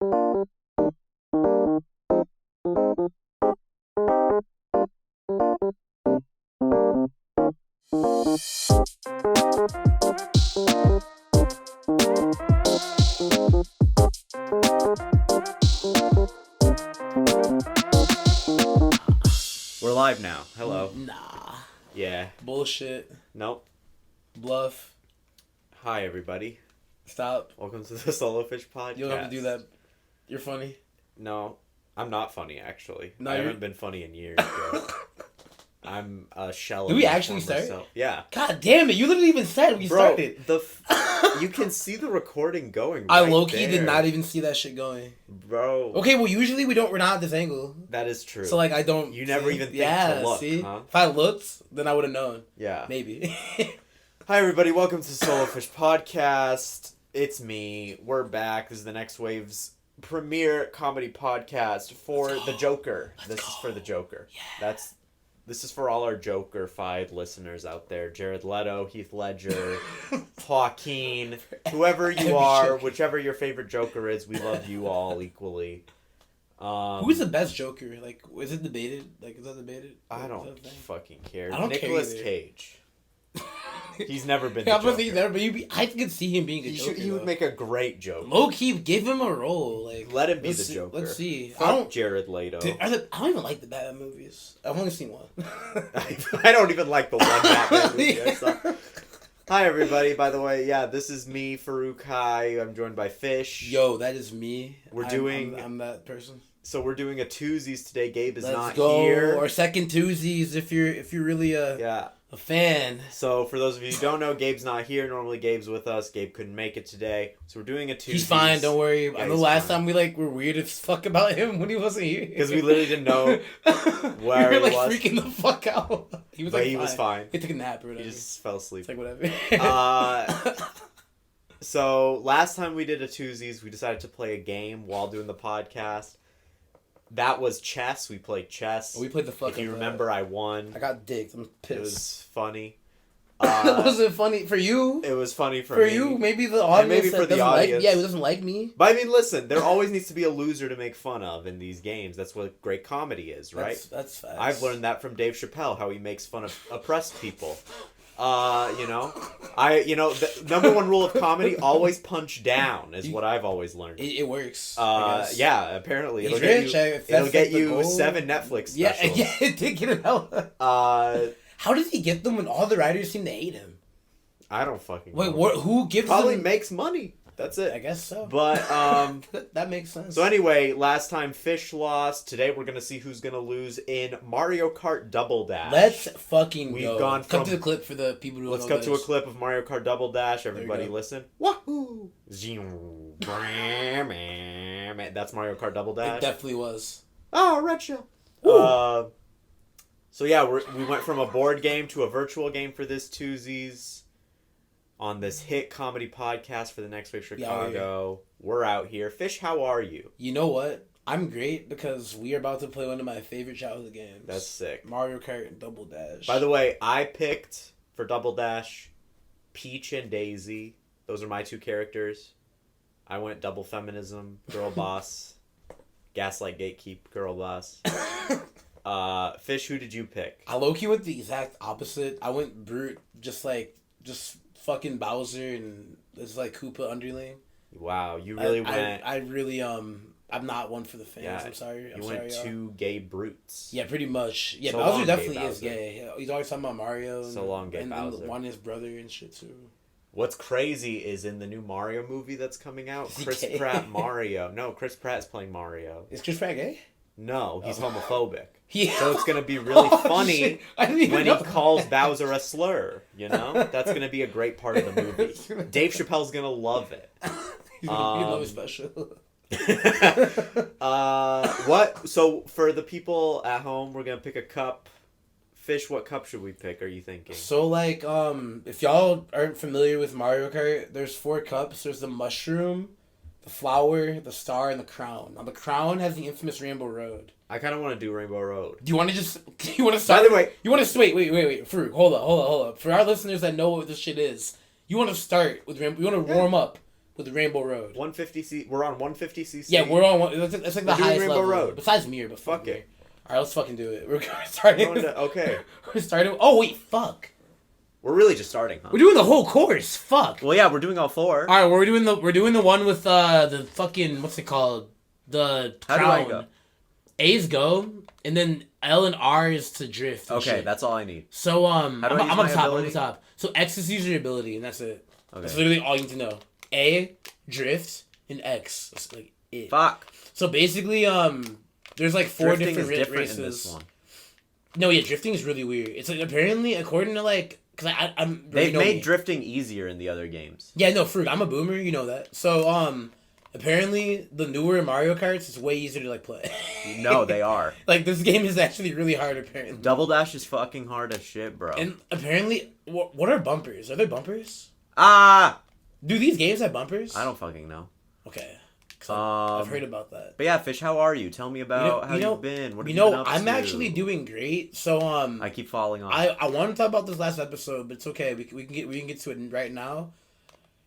We're live now. Hello. Nah. Yeah. Bullshit. Nope. Bluff. Hi, everybody. Stop. Welcome to the Solo Fish Podcast. You don't have to do that. You're funny. No, I'm not funny, actually. No, I haven't been funny in years, bro. I'm a shell Did of we my actually former start? self. Yeah. God damn it. You literally even said we Bro, started. you can see the recording going I right low-key there. did not even see that shit going. Bro. Okay, well, usually we're not at this angle. That is true. So, I don't... You never even think to look, huh? If I looked, then I would have known. Yeah. Maybe. Hi, everybody. Welcome to Solo Fish Podcast. It's me. We're back. This is the Next Wave's premiere comedy podcast for the Joker. This is for the Joker. Yeah. This is for all our Joker-fied listeners out there. Jared Leto, Heath Ledger, Joaquin, whoever you are, whichever your favorite Joker is, we love you all equally. Who's the best Joker? Is it debated? Is that debated? I don't fucking care. I don't Nicolas care Cage. He's never been the Yeah, Joker. he's never, but I could see him being a Joker. He would make a great Joker. Low-key, give him a role. Let him be the Joker. Let's see. Fuck Jared Leto. I don't even like the Batman movies. I've only seen one. I don't even like the one Batman movie I saw. Hi, everybody. By the way, yeah, this is me, Farouk. Hi, I'm joined by Fish. Yo, that is me. I'm that person. So we're doing a twosies today. Gabe is Let's not go. here. Our second twosies if you're really a fan. So for those of you who don't know, Gabe's not here. Normally Gabe's with us. Gabe couldn't make it today. So we're doing a twosies. He's fine, don't worry. Yeah, I know last time we were weird as fuck about him when he wasn't here. Because we literally didn't know where we were he was. freaking the fuck out. He was was fine. He took a nap or whatever. He just fell asleep. It's like whatever. So last time we did a twosies, we decided to play a game while doing the podcast. That was chess. We played chess. We played the fuck. If you remember, I won. I got dicked. I'm pissed. It was funny. Was it funny for you? It was funny for me. You. Maybe the audience. Maybe for the audience. Who doesn't like me. But I mean, listen. There always needs to be a loser to make fun of in these games. That's what great comedy is, right? That's facts. I've learned that from Dave Chappelle, how he makes fun of oppressed people. The number one rule of comedy: always punch down, is what I've always learned. It works. Yeah, apparently it'll He's get you 7 Netflix specials. Yeah, it did get him hella. How does he get them when all the writers seem to hate him? I don't fucking know. Wait, who gives Probably them... makes money. That's it. I guess so. But, that makes sense. So anyway, last time Fish lost. Today we're going to see who's going to lose in Mario Kart Double Dash. Let's fucking We've go. gone from... Cut to the clip for the people who don't know. Let's cut to a clip of Mario Kart Double Dash. Everybody listen. Wahoo! That's Mario Kart Double Dash. It definitely was. Oh, red shell. So yeah, we went from a board game to a virtual game for this twosies. On this hit comedy podcast for the Next Wave Chicago. We're out here. Fish, how are you? You know what? I'm great because we are about to play one of my favorite childhood games. That's sick. Mario Kart Double Dash. By the way, I picked for Double Dash Peach and Daisy. Those are my 2 characters. I went double feminism, girl boss, gaslight gatekeep, girl boss. Fish, who did you pick? I low-key went the exact opposite. I went brute, just fucking Bowser and it's Koopa underling. Wow, you really went... I really, I'm not one for the fans. Yeah, I'm sorry. You went 2 gay brutes. Yeah, pretty much. Yeah, So Bowser long, definitely gay is gay. He's always talking about Mario. So long, gay Bowser. And wanting his brother and shit, too. What's crazy is in the new Mario movie that's coming out, Chris Pratt Mario. No, Chris Pratt is playing Mario. Is Chris Pratt gay? No, he's homophobic. Yeah. So it's going to be really funny when he calls Bowser a slur, you know? That's going to be a great part of the movie. Dave Chappelle's going to love it. He's going to be really special. What? So for the people at home, we're going to pick a cup. Fish, what cup should we pick, are you thinking? So, if y'all aren't familiar with Mario Kart, there's 4 cups. There's the mushroom, the flower, the star, and the crown. Now, the crown has the infamous Rainbow Road. I kind of want to do Rainbow Road. Do you want to start? By the way... You want to... Wait. Farouk, hold up. For our listeners that know what this shit is, you want to start with Rainbow... You want to warm up with Rainbow Road. 150 We're on 150cc. Yeah, we're on one. It's like the highest Rainbow level. Road. Besides Mir, but Fuck Mir. it. All right, let's fucking do it. We're starting. Okay. We're starting. Oh wait, fuck. We're really just starting, huh? We're doing the whole course. Fuck. Well, yeah, we're doing all 4. All right, we're doing the one with the fucking what's it called? The How crown. do I go? A's go, and then L and R is to drift. And Okay, shit. that's all I need. So How do I use I'm my on top. ability? I'm on top. So X is use your ability, and that's it. Okay. That's literally all you need to know. A, drift, and X. That's like it. Fuck. So basically, there's like 4 Drifting different is different races. in this one. No, yeah, drifting is really weird. It's like apparently, according to like, cause I'm. They've made drifting easier in the other games. Yeah, no, Farouk, I'm a boomer. You know that. So apparently the newer Mario Karts is way easier to like play. No, they are. Like this game is actually really hard. Apparently, Double Dash is fucking hard as shit, bro. and apparently, what are bumpers? Are there bumpers? Ah! Do these games have bumpers? I don't fucking know. Okay. I've heard about that. But yeah, Fish, how are you? Tell me about how you've been. What have you been up I'm to? actually doing great. So I keep falling off. I want to talk about this last episode, but it's okay. We can get to it right now.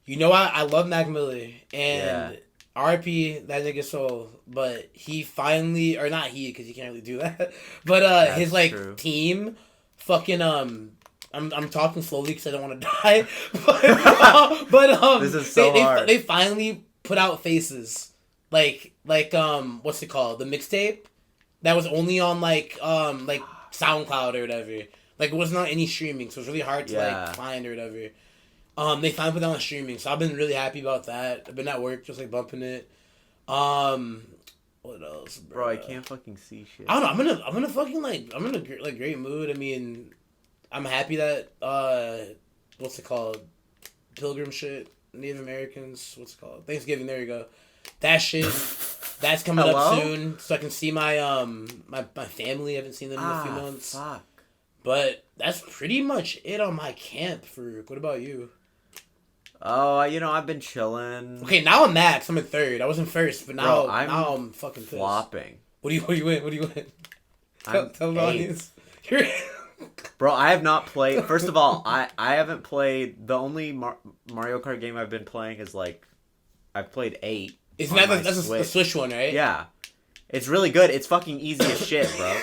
You know, I love Mac Miller and RIP that nigga soul, but he finally, or not he, because he can't really do that. But his like true. team, fucking I'm talking slowly because I don't want to die. but this is so hard. They finally put out Faces, like what's it called? The mixtape that was only on like SoundCloud or whatever. Like it wasn't on any streaming, so it's really hard to like find or whatever. They finally put that on streaming, so I've been really happy about that. I've been at work just like bumping it. What else, bro? I can't fucking see shit. I don't know. I'm gonna fucking I'm in a great mood. I mean, I'm happy that what's it called? Pilgrim shit. Native Americans. What's it called? Thanksgiving. There you go. That shit. That's coming up soon, so I can see my my family. I haven't seen them in a few months. Fuck. But that's pretty much it on my camp. Farouk. What about you? Oh, I've been chilling. Okay, now I'm max. I'm in third. I was in first, but now I'm fucking pissed. Flopping. What do you win? Tell the audience. Bro, I have not played. First of all, I haven't played. The only Mario Kart game I've been playing is like, I've played 8. Isn't that that's the Switch one, right? Yeah, it's really good. It's fucking easy as shit, bro.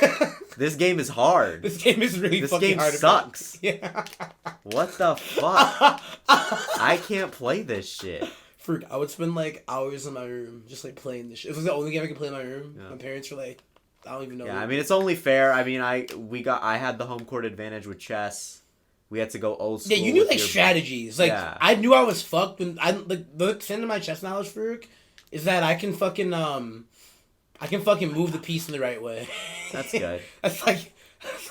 This game is hard. This game is really fucking hard. This game sucks. Yeah. What the fuck? I can't play this shit. Fruit, I would spend like hours in my room just like playing this shit. It was the only game I could play in my room. Yeah. My parents were like, I don't even know. Yeah, I mean, it's only fair. I mean, I had the home court advantage with chess. We had to go old school. Yeah, you knew like strategies. Like I knew I was fucked when the extent of my chess knowledge, Farouk, is that I can fucking move the piece in the right way. That's good. that's like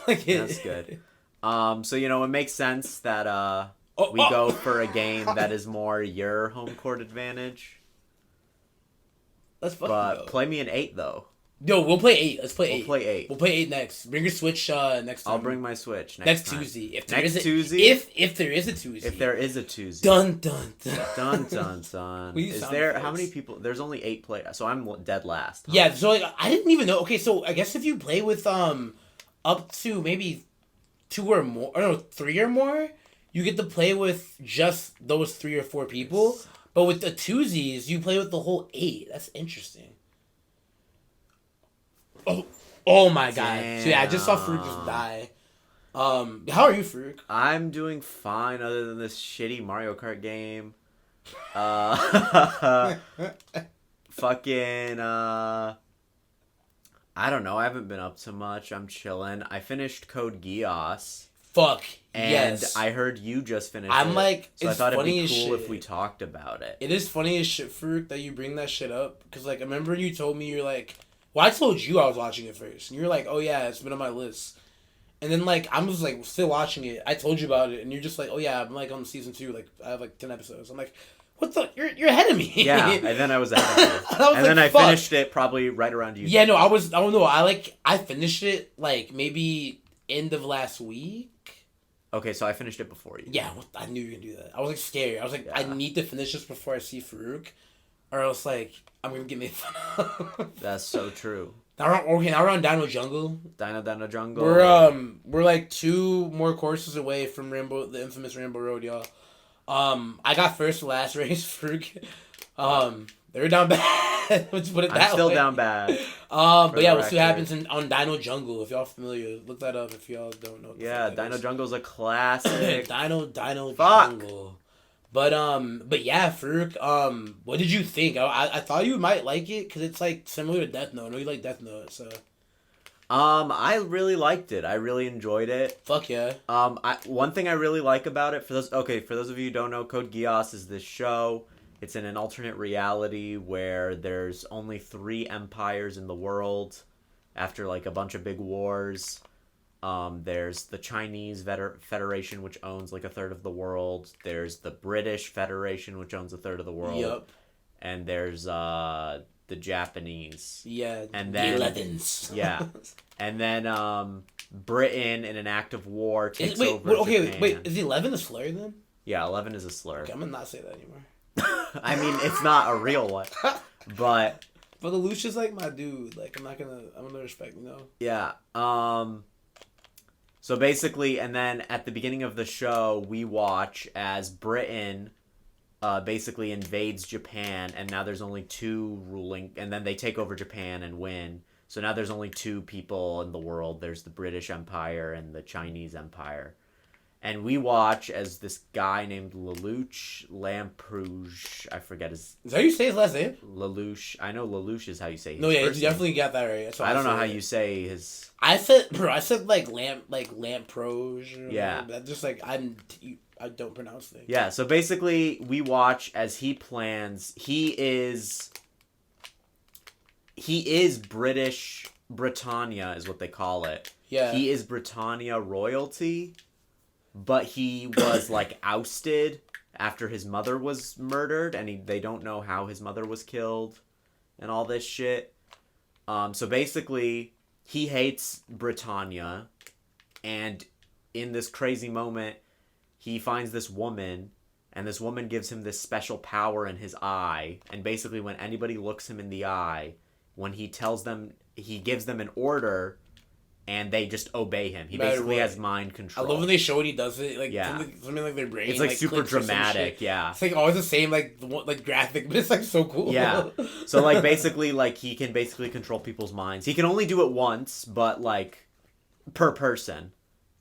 it. That's good. So it makes sense that we go for a game that is more your home court advantage. Let's fucking go. Play me an 8 though. Yo, we'll play 8. Let's play 8. We'll play 8. We'll play 8 next. Bring your Switch next time. I'll bring my Switch next time. Tuesday. If there is a Tuesday. If there is a Tuesday. Dun dun dun. Dun dun dun. Is there how many people? There's only 8 players, so I'm dead last. Huh? Yeah, so like I didn't even know. Okay, so I guess if you play with up to maybe 2 or more, or no, 3 or more, you get to play with just those 3 or 4 people. But with the twosies, you play with the whole 8. That's interesting. Oh my god. So yeah, I just saw Farouk just die. How are you, Farouk? I'm doing fine other than this shitty Mario Kart game. Fucking I don't know, I haven't been up to much. I'm chilling. I finished Code Geass. Fuck. And yes. I heard you just finished I'm it. like, so it's I thought it'd funny be as cool shit. if we talked about it. It is funny as shit, Farouk, that you bring that shit up. Because, like, I remember you told me, you're like... Well, I told you I was watching it first. And you were like, oh, yeah, it's been on my list. And then, like, I'm just, like, still watching it. I told you about it. And you're just like, oh, yeah, I'm, like, on season 2. Like, I have, like, 10 episodes. I'm like, what the... You're ahead of me. Yeah, and then I was ahead of you. And then I finished it probably right around you. Yeah, no, I don't know. I finished it, like, maybe end of last week. Okay, so I finished it before you. Yeah, I knew you were going to do that. I was, like, scared. I was like, I need to finish this before I see Farouk. Or else, like, I'm going to get made fun of. That's so true. Now we're on Dino Jungle. Dino Jungle. We're like 2 more courses away from the infamous Rainbow Road, y'all. I got first to last race, Farouk. They were down bad. Let's put it that way. I'm still down bad. But yeah, we'll see what happens on Dino Jungle. If y'all familiar, look that up if y'all don't know. Yeah, Dino Jungle's a classic. Dino Jungle. But yeah, Farouk. What did you think? I thought you might like it because it's like similar to Death Note. I know you like Death Note, so. I really liked it. I really enjoyed it. Fuck yeah. One thing I really like about it, for those of you who don't know, Code Geass is this show. It's in an alternate reality where there's only 3 empires in the world after like a bunch of big wars. There's the Chinese Federation, which owns like a third of the world. There's the British Federation, which owns a third of the world. Yep. And there's the Japanese. Yeah. And then the 11s. Yeah. And then Britain, in an act of war, takes over Japan. Wait. Is 11 a slur then? Yeah, 11 is a slur. Okay, I'm gonna not say that anymore. I mean, it's not a real one, but Lelouch's like my dude. Like, I'm gonna respect, Yeah. So basically, and then at the beginning of the show, we watch as Britain basically invades Japan, and now there's only 2 ruling, and then they take over Japan and win. So now there's only 2 people in the world. There's the British Empire and the Chinese Empire. And we watch as this guy named Lelouch Lamperouge. I forget his... Is that how you say his last name? Lelouch. I know Lelouch is how you say his No, yeah, you first definitely name. got that right. That's I don't know how you say his... I said Lamperouge. Yeah. That just like, I don't pronounce things. Yeah, so basically we watch as he plans... He is British... Britannia is what they call it. Yeah. He is Britannia royalty... But he was, like, ousted after his mother was murdered, and they don't know how his mother was killed, and all this shit. So basically, he hates Britannia, and in this crazy moment, he finds this woman, and this woman gives him this special power in his eye, and basically when anybody looks him in the eye, when he tells them, he gives them an order... And they just obey him. He basically has mind control. I love when they show when he does it. Like, yeah. something like their brain. It's like super dramatic, yeah. It's like always the same, like graphic, but it's like so cool. Yeah. So like basically, like he can basically control people's minds. He can only do it once, but like per person.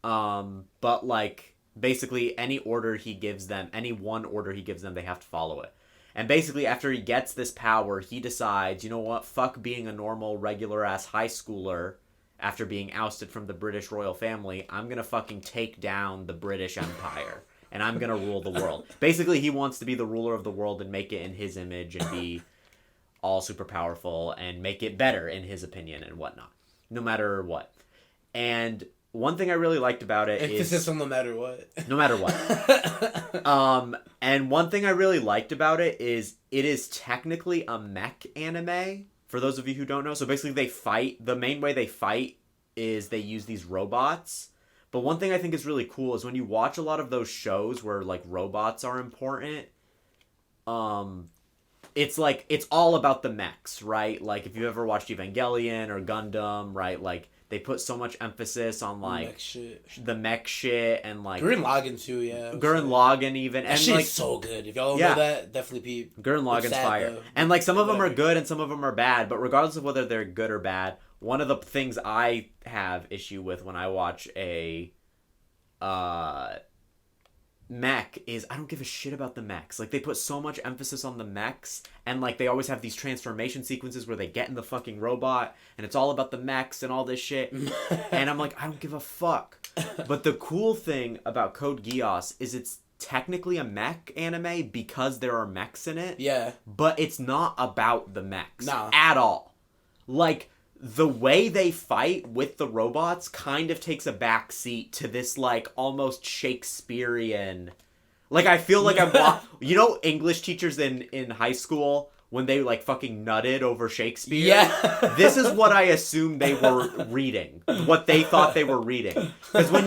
But like basically any order he gives them, any one order he gives them, they have to follow it. And basically after he gets this power, he decides, you know what? Fuck being a normal, regular ass high schooler. After being ousted from the British royal family, I'm going to fucking take down the British Empire. And I'm going to rule the world. Basically, he wants to be the ruler of the world and make it in his image and be all super powerful and make it better in his opinion and whatnot. No matter what. And one thing I really liked about it is... Emphasis on no matter what. No matter what. And one thing I really liked about it is technically a mech anime... For those of you who don't know, so basically they fight. The main way they fight is they use these robots. But one thing I think is really cool is when you watch a lot of those shows where like robots are important, it's like it's all about the mechs, right? Like if you ever watched Evangelion or Gundam, right? Like they put so much emphasis on like the mech shit and like Gurren Lagann too, yeah. Gurren Lagann even, that and shit's like so good. If y'all don't know that, definitely peep. Gurren Lagann's fire, and like some of them are good and some of them are bad. But regardless of whether they're good or bad, one of the things I have issue with when I watch a mech is I don't give a shit about the mechs. Like they put so much emphasis on the mechs, and like they always have these transformation sequences where they get in the fucking robot and it's all about the mechs and all this shit. And I'm like, I don't give a fuck. But the cool thing about Code Geass is it's technically a mech anime because there are mechs in it. Yeah. But it's not about the mechs at all. Like the way they fight with the robots kind of takes a back seat to this, like, almost Shakespearean... Like, I feel like I'm... You know English teachers in high school, when they, like, fucking nutted over Shakespeare? Yeah. This is what I assumed they were reading. What they thought they were reading. Because when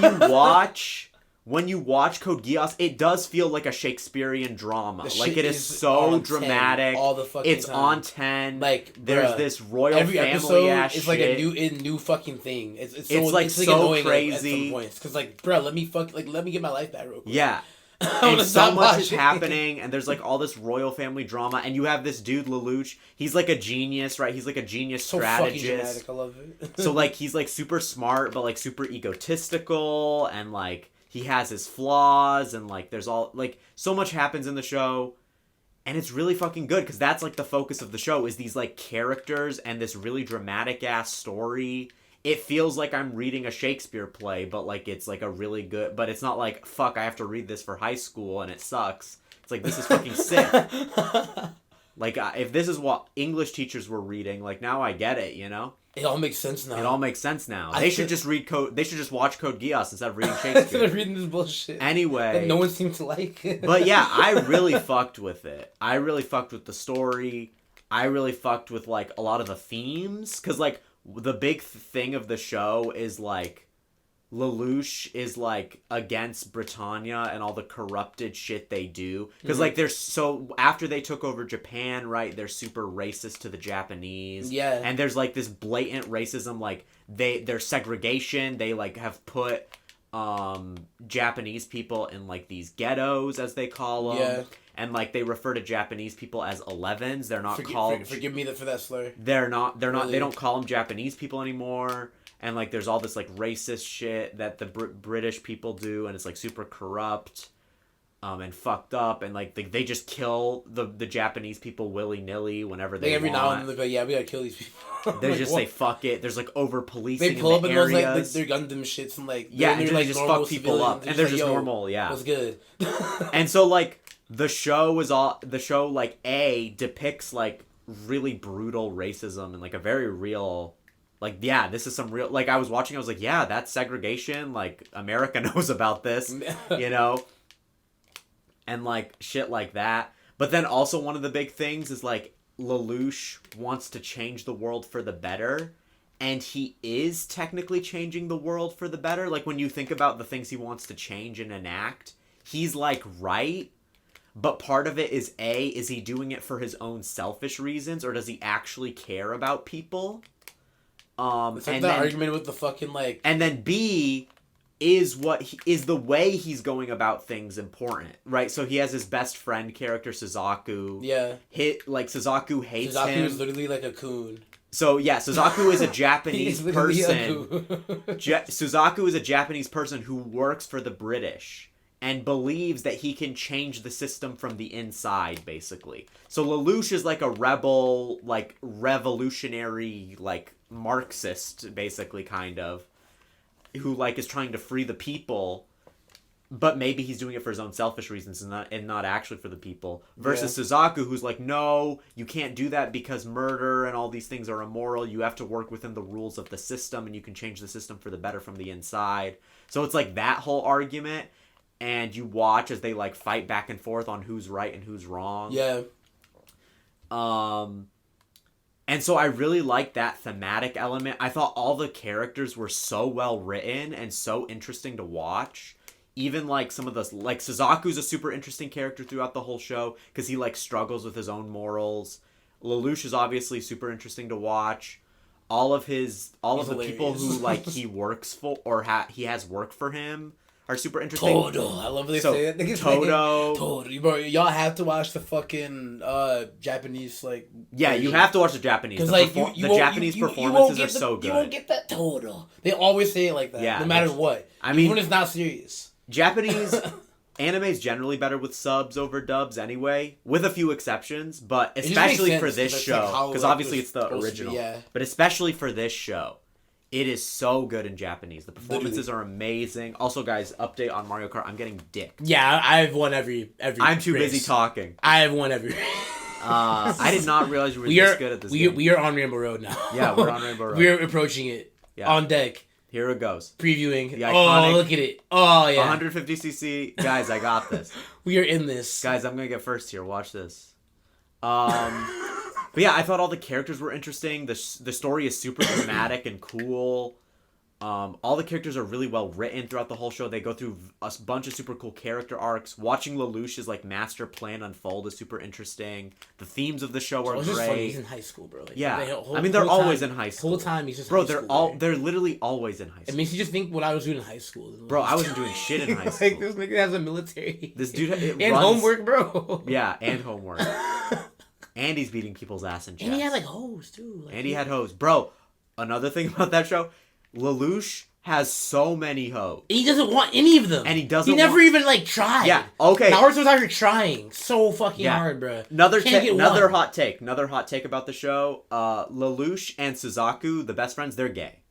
you watch Code Geass, it does feel like a Shakespearean drama. Like, it is so dramatic. All the fucking It's time. on 10. Like, there's this royal every family episode ass is like shit. a new fucking thing. It's like so annoying crazy. at some points. Because, like, bro, let me get my life back real quick. Yeah. And so much is happening, and there's like all this royal family drama, and you have this dude Lelouch. He's like a genius, right? He's like a genius strategist. Fucking dramatic. I love it. So like he's like super smart, but like super egotistical, and like he has his flaws, and like there's all like so much happens in the show, and it's really fucking good because that's like the focus of the show is these like characters and this really dramatic ass story. It feels like I'm reading a Shakespeare play, but like it's like a really good, but it's not like, fuck, I have to read this for high school and it sucks. It's like, this is fucking sick. Like, if this is what English teachers were reading, like now I get it, you know? It all makes sense now. It all makes sense now. They should just watch Code Geass instead of reading Shakespeare. Instead of reading this bullshit. Anyway. That no one seems to like. But yeah, I really fucked with it. I really fucked with the story. I really fucked with like a lot of the themes. Cause like, the big thing of the show is like Lelouch is like against Britannia and all the corrupted shit they do because like they're so after they took over Japan, right, they're super racist to the Japanese, and there's like this blatant racism, like their segregation, they like have put Japanese people in like these ghettos as they call them. And, like, they refer to Japanese people as 11s. They're not called... Forgive me for that slur. They're not... Really? They don't call them Japanese people anymore. And, like, there's all this, like, racist shit that the British people do. And it's, like, super corrupt. And fucked up. And, like, they just kill the Japanese people willy-nilly whenever they every want. now and then, they're like, yeah, we gotta kill these people. They like, just say, fuck it. There's, like, over-policing they pull in the up areas. And those, like, their Gundam shits and, like... Yeah, and like, they just fuck people up. And they're just normal, yeah. What's good? And so, like... The show like depicts like really brutal racism and like a very real, like, yeah, this is some real, like, I was watching, I was like, yeah, that's segregation, like, America knows about this, you know, and like shit like that. But then also one of the big things is like Lelouch wants to change the world for the better, and he is technically changing the world for the better. Like, when you think about the things he wants to change and enact, he's like right. But part of it is he doing it for his own selfish reasons, or does he actually care about people? It's like that argument with the fucking like. And then B, is the way he's going about things important, right? So he has his best friend character Suzaku. Yeah. Suzaku hates him. Suzaku is literally like a coon. So yeah, Suzaku is a Japanese person. Suzaku is a Japanese person who works for the British. And believes that he can change the system from the inside, basically. So Lelouch is like a rebel, like revolutionary, like Marxist, basically, kind of, who like is trying to free the people, but maybe he's doing it for his own selfish reasons and not actually for the people. Versus Suzaku, who's like, no, you can't do that because murder and all these things are immoral. You have to work within the rules of the system, and you can change the system for the better from the inside. So it's like that whole argument. And you watch as they, like, fight back and forth on who's right and who's wrong. Yeah. And so I really liked that thematic element. I thought all the characters were so well written and so interesting to watch. Even, like, some of the... Like, Suzaku's a super interesting character throughout the whole show because he, like, struggles with his own morals. Lelouch is obviously super interesting to watch. All of the people who, like, he works for or he has work for him are super interesting. Todo. I love when they say that. Todo. Todo. Bro, y'all have to watch the fucking Japanese, like... Yeah, version. You have to watch the Japanese. Because, like, the Japanese performances are so good. You won't get that Todo. They always say it like that, no matter what. I mean... Even when it's not serious. Japanese... Anime is generally better with subs over dubs anyway, with a few exceptions, but especially for this show, because obviously it's the original. But especially for this show. It is so good in Japanese. The performances are amazing. Also, guys, update on Mario Kart. I'm getting dick. Yeah, I've won every I'm too busy talking. I have won every I did not realize you were this good at this game. We are on Rainbow Road now. Yeah, we're on Rainbow Road. We're approaching it. Yeah. On deck. Here it goes. Previewing. The iconic, look at it. Oh, yeah. 150cc. Guys, I got this. We are in this. Guys, I'm going to get first here. Watch this. But yeah, I thought all the characters were interesting. The story is super dramatic and cool. All the characters are really well written throughout the whole show. They go through a bunch of super cool character arcs. Watching Lelouch's like master plan unfold is super interesting. The themes of the show are It's just funny. great. He's in high school, bro. Like, Yeah, I mean they're always in high school. Whole time he's just bro. high They're school, all they're literally always in high It school. makes you just think what I was doing in high school. Bro, I wasn't doing shit in high school. Like this nigga has a military. This dude and runs, homework, bro. Yeah, and homework. And he's beating people's ass in chess. And he had like hoes too. Like, And he had hoes, bro. Another thing about that show, Lelouch has so many hoes. He doesn't want any of them. And he doesn't He never even like tried. Yeah, okay. Naruto's out here trying so fucking hard, bro. Another one. hot take. Another hot take about the show. Lelouch and Suzaku, the best friends, they're gay.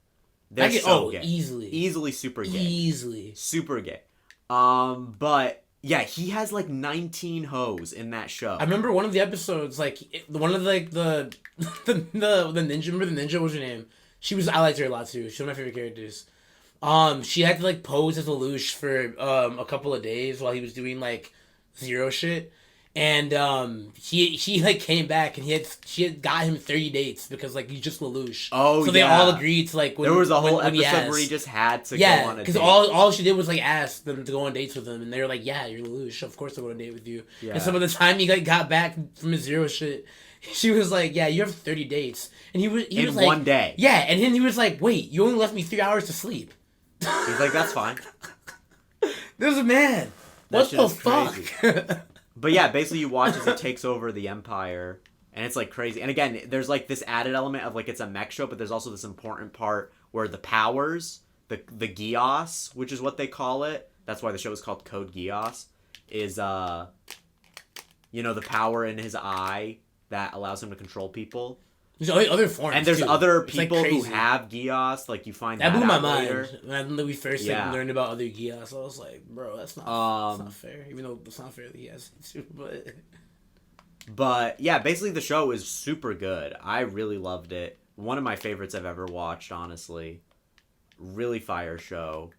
They're gay. Easily super gay. Easily. Super gay. But yeah, he has like 19 hoes in that show. I remember one of the episodes, like one of like the ninja. Remember the ninja? What was her name? I liked her a lot too. She's one of my favorite characters. She had to like pose as Lelouch for a couple of days while he was doing like zero shit, and he like came back and she had got him 30 dates because like he's just Lelouch. Oh, so they all agreed to like. There was a whole episode where he just had to go on a date. Because all she did was like ask them to go on dates with him, and they were like, "Yeah, you're Lelouch. Of course I'll go on a date with you." Yeah. And some of the time he like got back from his zero shit, she was like, "Yeah, you have 30 dates," and he was like, one day. Yeah, and then he was like, "Wait, you only left me 3 hours to sleep." He's like, "That's fine." There's a man. What the fuck? But yeah, basically you watch as he takes over the empire, and it's like crazy. And again, there's like this added element of like it's a mech show, but there's also this important part where the powers, the Geass, which is what they call it. That's why the show is called Code Geass. Is the power in his eye that allows him to control people. There's other forms, and there's too. other It's people like who have Geass. Like you find that blew my mind later. when we first learned about other Geass. I was like, bro, that's not fair. Even though it's not fair that he has it too, But yeah, basically the show is super good. I really loved it. One of my favorites I've ever watched, honestly. Really fire show.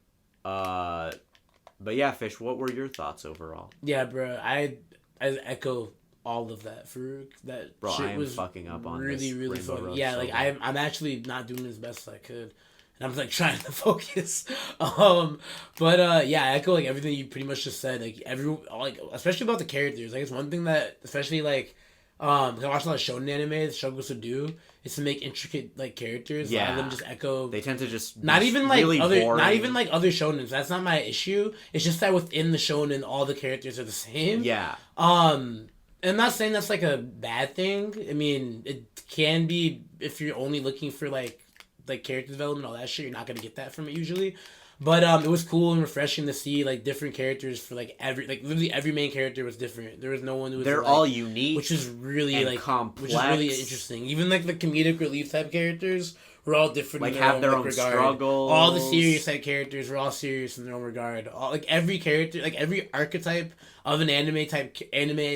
But yeah, Fish, what were your thoughts overall? Yeah, bro, I echo all of that. Farouk, that bro, shit I am was fucking up on really, this really Rainbow fun. Road Yeah, so like bad. I'm actually not doing as best as I could, and I'm like trying to focus. But yeah, I echo like everything you pretty much just said. Like especially about the characters. Like it's one thing that especially like. I watch a lot of shonen anime. The show goes to do is to make intricate like characters. Yeah, a lot of them just echo. They tend to just not even like really other, boring. not even like other shonens. That's not my issue. It's just that within the shonen, all the characters are the same. Yeah. And I'm not saying that's like a bad thing. I mean, it can be if you're only looking for like character development, all that shit. You're not gonna get that from it usually. But it was cool and refreshing to see like different characters for like literally every main character was different. There was no one who was They're all unique, which is really like complex. Which is really interesting. Even like the comedic relief type characters were all different. Like in have their own regard. struggles. All the serious type characters were all serious in their own regard. All like every character, like every archetype of an anime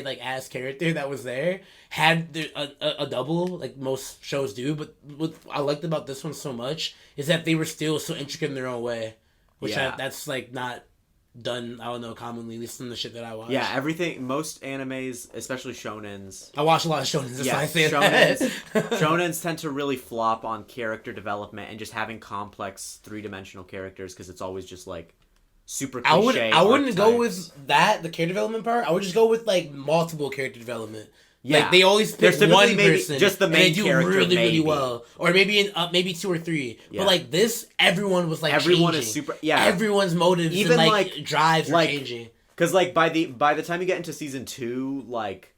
like ass character that was there had a double like most shows do. But what I liked about this one so much is that they were still so intricate in their own way. Which that's like not done, I don't know, commonly, at least in the shit that I watch. Yeah, most animes, especially shonens. I watch a lot of shonens, that's why I say that. Shonens tend to really flop on character development and just having complex 3-dimensional characters because it's always just like super cliche. I wouldn't go with that, the character development part. I would just go with like multiple character development. Yeah, like they always pick one person, just the main and they do character, really well, or maybe maybe 2 or 3. Yeah. But like this, everyone was like everyone changing. Is super. Yeah, everyone's motives even and like drives were changing. Because like by the time you get into season 2, like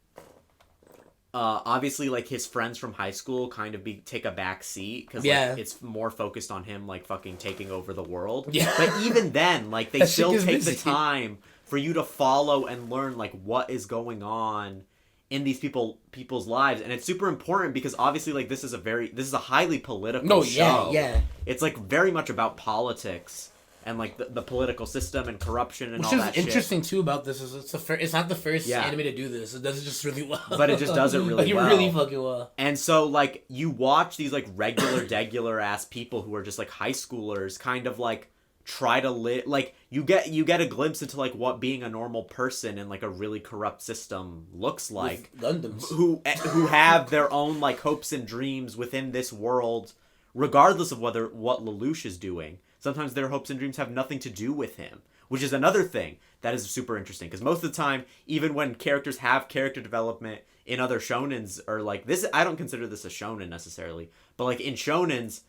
obviously like his friends from high school kind of take a back seat because like, it's more focused on him like fucking taking over the world. Yeah, but even then, like they still take the time for you to follow and learn like what is going on in these people's lives, and it's super important because obviously like this is a highly political show. Yeah. It's like very much about politics and like the political system and corruption and all that shit. Which is interesting too about this is it's not the first anime to do this. It does it just really well. But it just does it really well. Really fucking well. And so like you watch these like regular ass people who are just like high schoolers kind of like try to live like you get a glimpse into like what being a normal person in like a really corrupt system looks like. Who have their own like hopes and dreams within this world regardless of what Lelouch is doing. Sometimes their hopes and dreams have nothing to do with him, which is another thing that is super interesting. Because most of the time, even when characters have character development in other shonens, or like this, I don't consider this a shonen necessarily, but like in shonens,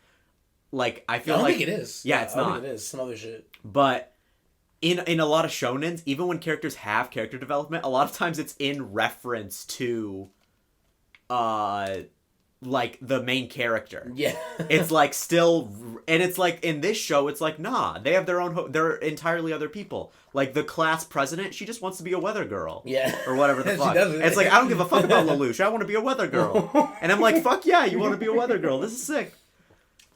like I feel I don't like think it is. Yeah, it's I don't not. think it is. Some other shit. But in a lot of shonens, even when characters have character development, a lot of times it's in reference to like the main character. Yeah. It's like still, and it's like in this show, it's like, nah, they have their own, they're entirely other people. Like the class president, she just wants to be a weather girl. Yeah. Or whatever the fuck. doesn't. It's like, I don't give a fuck about Lelouch. I want to be a weather girl. And I'm like, fuck yeah, you want to be a weather girl. This is sick.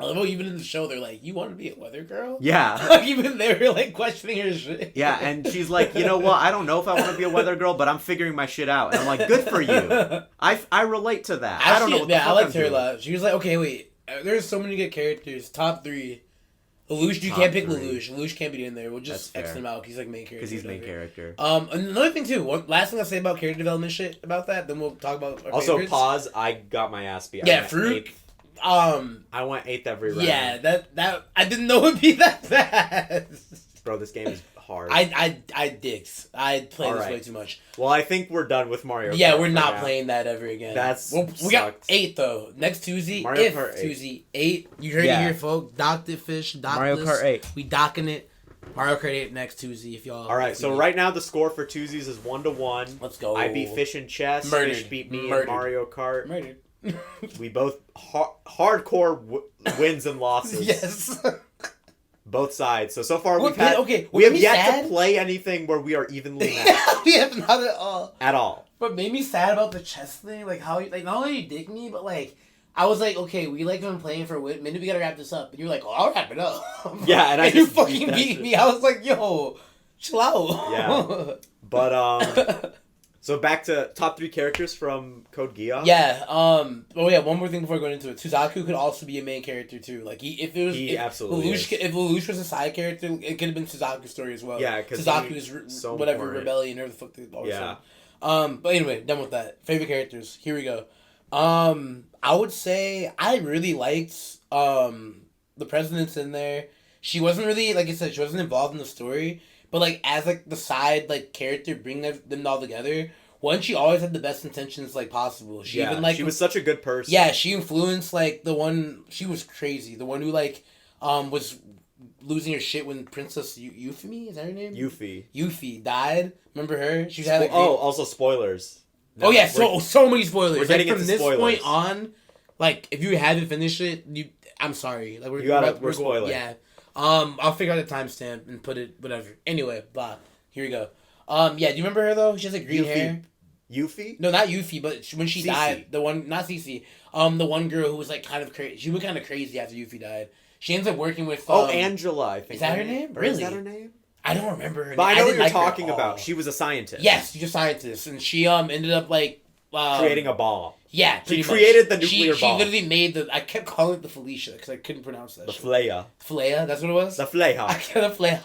I love how even in the show they're like, you want to be a weather girl? Yeah. Like even they were like questioning her shit. Yeah, and she's like, you know what? I don't know if I want to be a weather girl, but I'm figuring my shit out. And I'm like, good for you. I relate to that. I don't know what the fuck I liked I'm her a doing. lot. She was like, okay, wait, there's so many good characters. Top 3. Lelouch, you Top can't pick 3. Lelouch. Lelouch can't be in there. We'll just That's X fair. him out because he's like main character. Because he's main character. Another thing too. Last thing I'll say about character development shit about that. Then we'll talk about our Also, favorites. pause. I got my ass beat. Yeah, Farouk. I went 8th every round. Yeah, that I didn't know it'd be that bad. Bro, this game is hard. I dicks. I play this Alright. way too much. Well, I think we're done with Mario Kart. Yeah, we're for not now. playing that ever again. We got sucks. 8 though. Next Tuesday, Mario if Kart 8. Tuesday 8. You heard Yeah. it here, folks. Docked it, fish. Docked Mario this. Kart 8. We docking it. Mario Kart 8 next Tuesday. If y'all. All right, if so we- right now the score for twosies is 1-1. Let's go. I beat Fish in chess. Murdered. Fish beat me Murdered. in Mario Kart. Murdered. We both hardcore wins and losses. Yes. Both sides. So far What we've had. okay, we have made me yet sad? to play anything where we are evenly matched We have not at all. at all. What made me sad about the chess thing, like how like not only you dig me, but like I was like, okay, we like been playing for a minute, we gotta wrap this up, and you're like, oh, I'll wrap it up. Yeah, and I you just fucking beat that beat shit. me. I was like, yo, chill out. Yeah. But so back to top 3 characters from Code Geass. Yeah. Oh yeah. One more thing before going into it. Suzaku could also be a main character too. Like if it was He if absolutely Lelouch, is. if Lelouch was a side character, it could have been Suzaku's story as well. Yeah, 'cause Suzaku's he's so whatever important. rebellion or the fuck they always Yeah. say. But anyway, done with that. Favorite characters. Here we go. I would say I really liked the president's in there. She wasn't really, like I said, she wasn't involved in the story, but like as like the side like character, bring them all together. One, she always had the best intentions like possible. She even like she was such a good person. yeah, she influenced like the one. She was crazy. The one who like was losing her shit when Princess Euphemie, is that her name? Yuffie died. Remember her? She had like also spoilers. oh yeah, so many spoilers. We're getting like, from into this spoilers. point on, like if you haven't finished it, I'm sorry. Like we're spoiling. Yeah. I'll figure out the timestamp and put it whatever. Anyway, blah. Here we go. Yeah. Do you remember her though? She has like green hair. Yuffie? No, not Yuffie, but when she Cece. died, the one not Cece. The one girl who was like kind of crazy. She went kind of crazy after Yuffie died. She ends up working with. Angela, I think. Is that her name? Or Really? Is that her name? I don't remember her. But name. I know what didn't you're like her at talking all. about. She was a scientist. Yes, she's a scientist, and she ended up like creating a bomb. Yeah, She pretty created much. the nuclear She bomb. literally made the. I kept calling it the Felicia because I couldn't pronounce that. The shit. Fleia. Fleia, that's what it was. The I Fleia. kept the Fleia.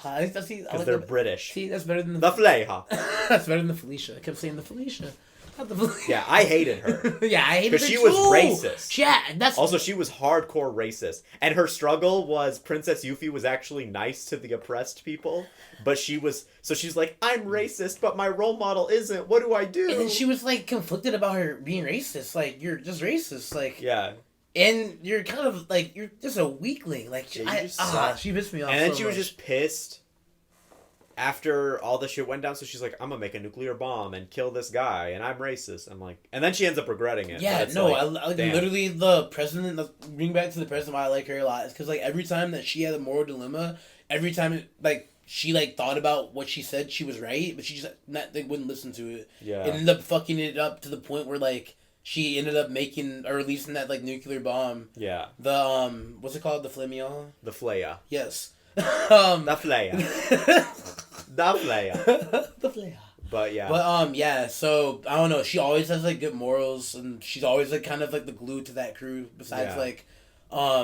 Because they're British. See, that's better than The Fleia. That's better than the Felicia. I kept saying the Felicia. Not the Felicia. Yeah, I hated her. Yeah, I hated her Because she too. was racist. Yeah, that's Also, she was hardcore racist. And her struggle was Princess Yuffie was actually nice to the oppressed people. But she was... So she's like, I'm racist, but my role model isn't. What do I do? And then she was like conflicted about her being racist. Like you're just racist. Like Yeah. and you're kind of like you're just a weakling. Like Yeah, you just suck. she pissed me off. And then so she was much. just pissed after all the shit went down. So she's like, I'm gonna make a nuclear bomb and kill this guy, and I'm racist. I'm like, and then she ends up regretting it. Yeah, but it's no, like, I damn. literally the president. Bring back to the president why I like her a lot is because like every time that she had a moral dilemma, every time like she like thought about what she said, she was right, but she just they wouldn't listen to it. Yeah. It ended up fucking it up to the point where like she ended up making or releasing that like nuclear bomb. Yeah. The what's it called? The Flamion? The Fleia. Yes. The Fleia. The Fleia. The Fleia. But yeah. But yeah, so I don't know. She always has like good morals, and she's always like kind of like the glue to that crew. Besides Yeah. like, I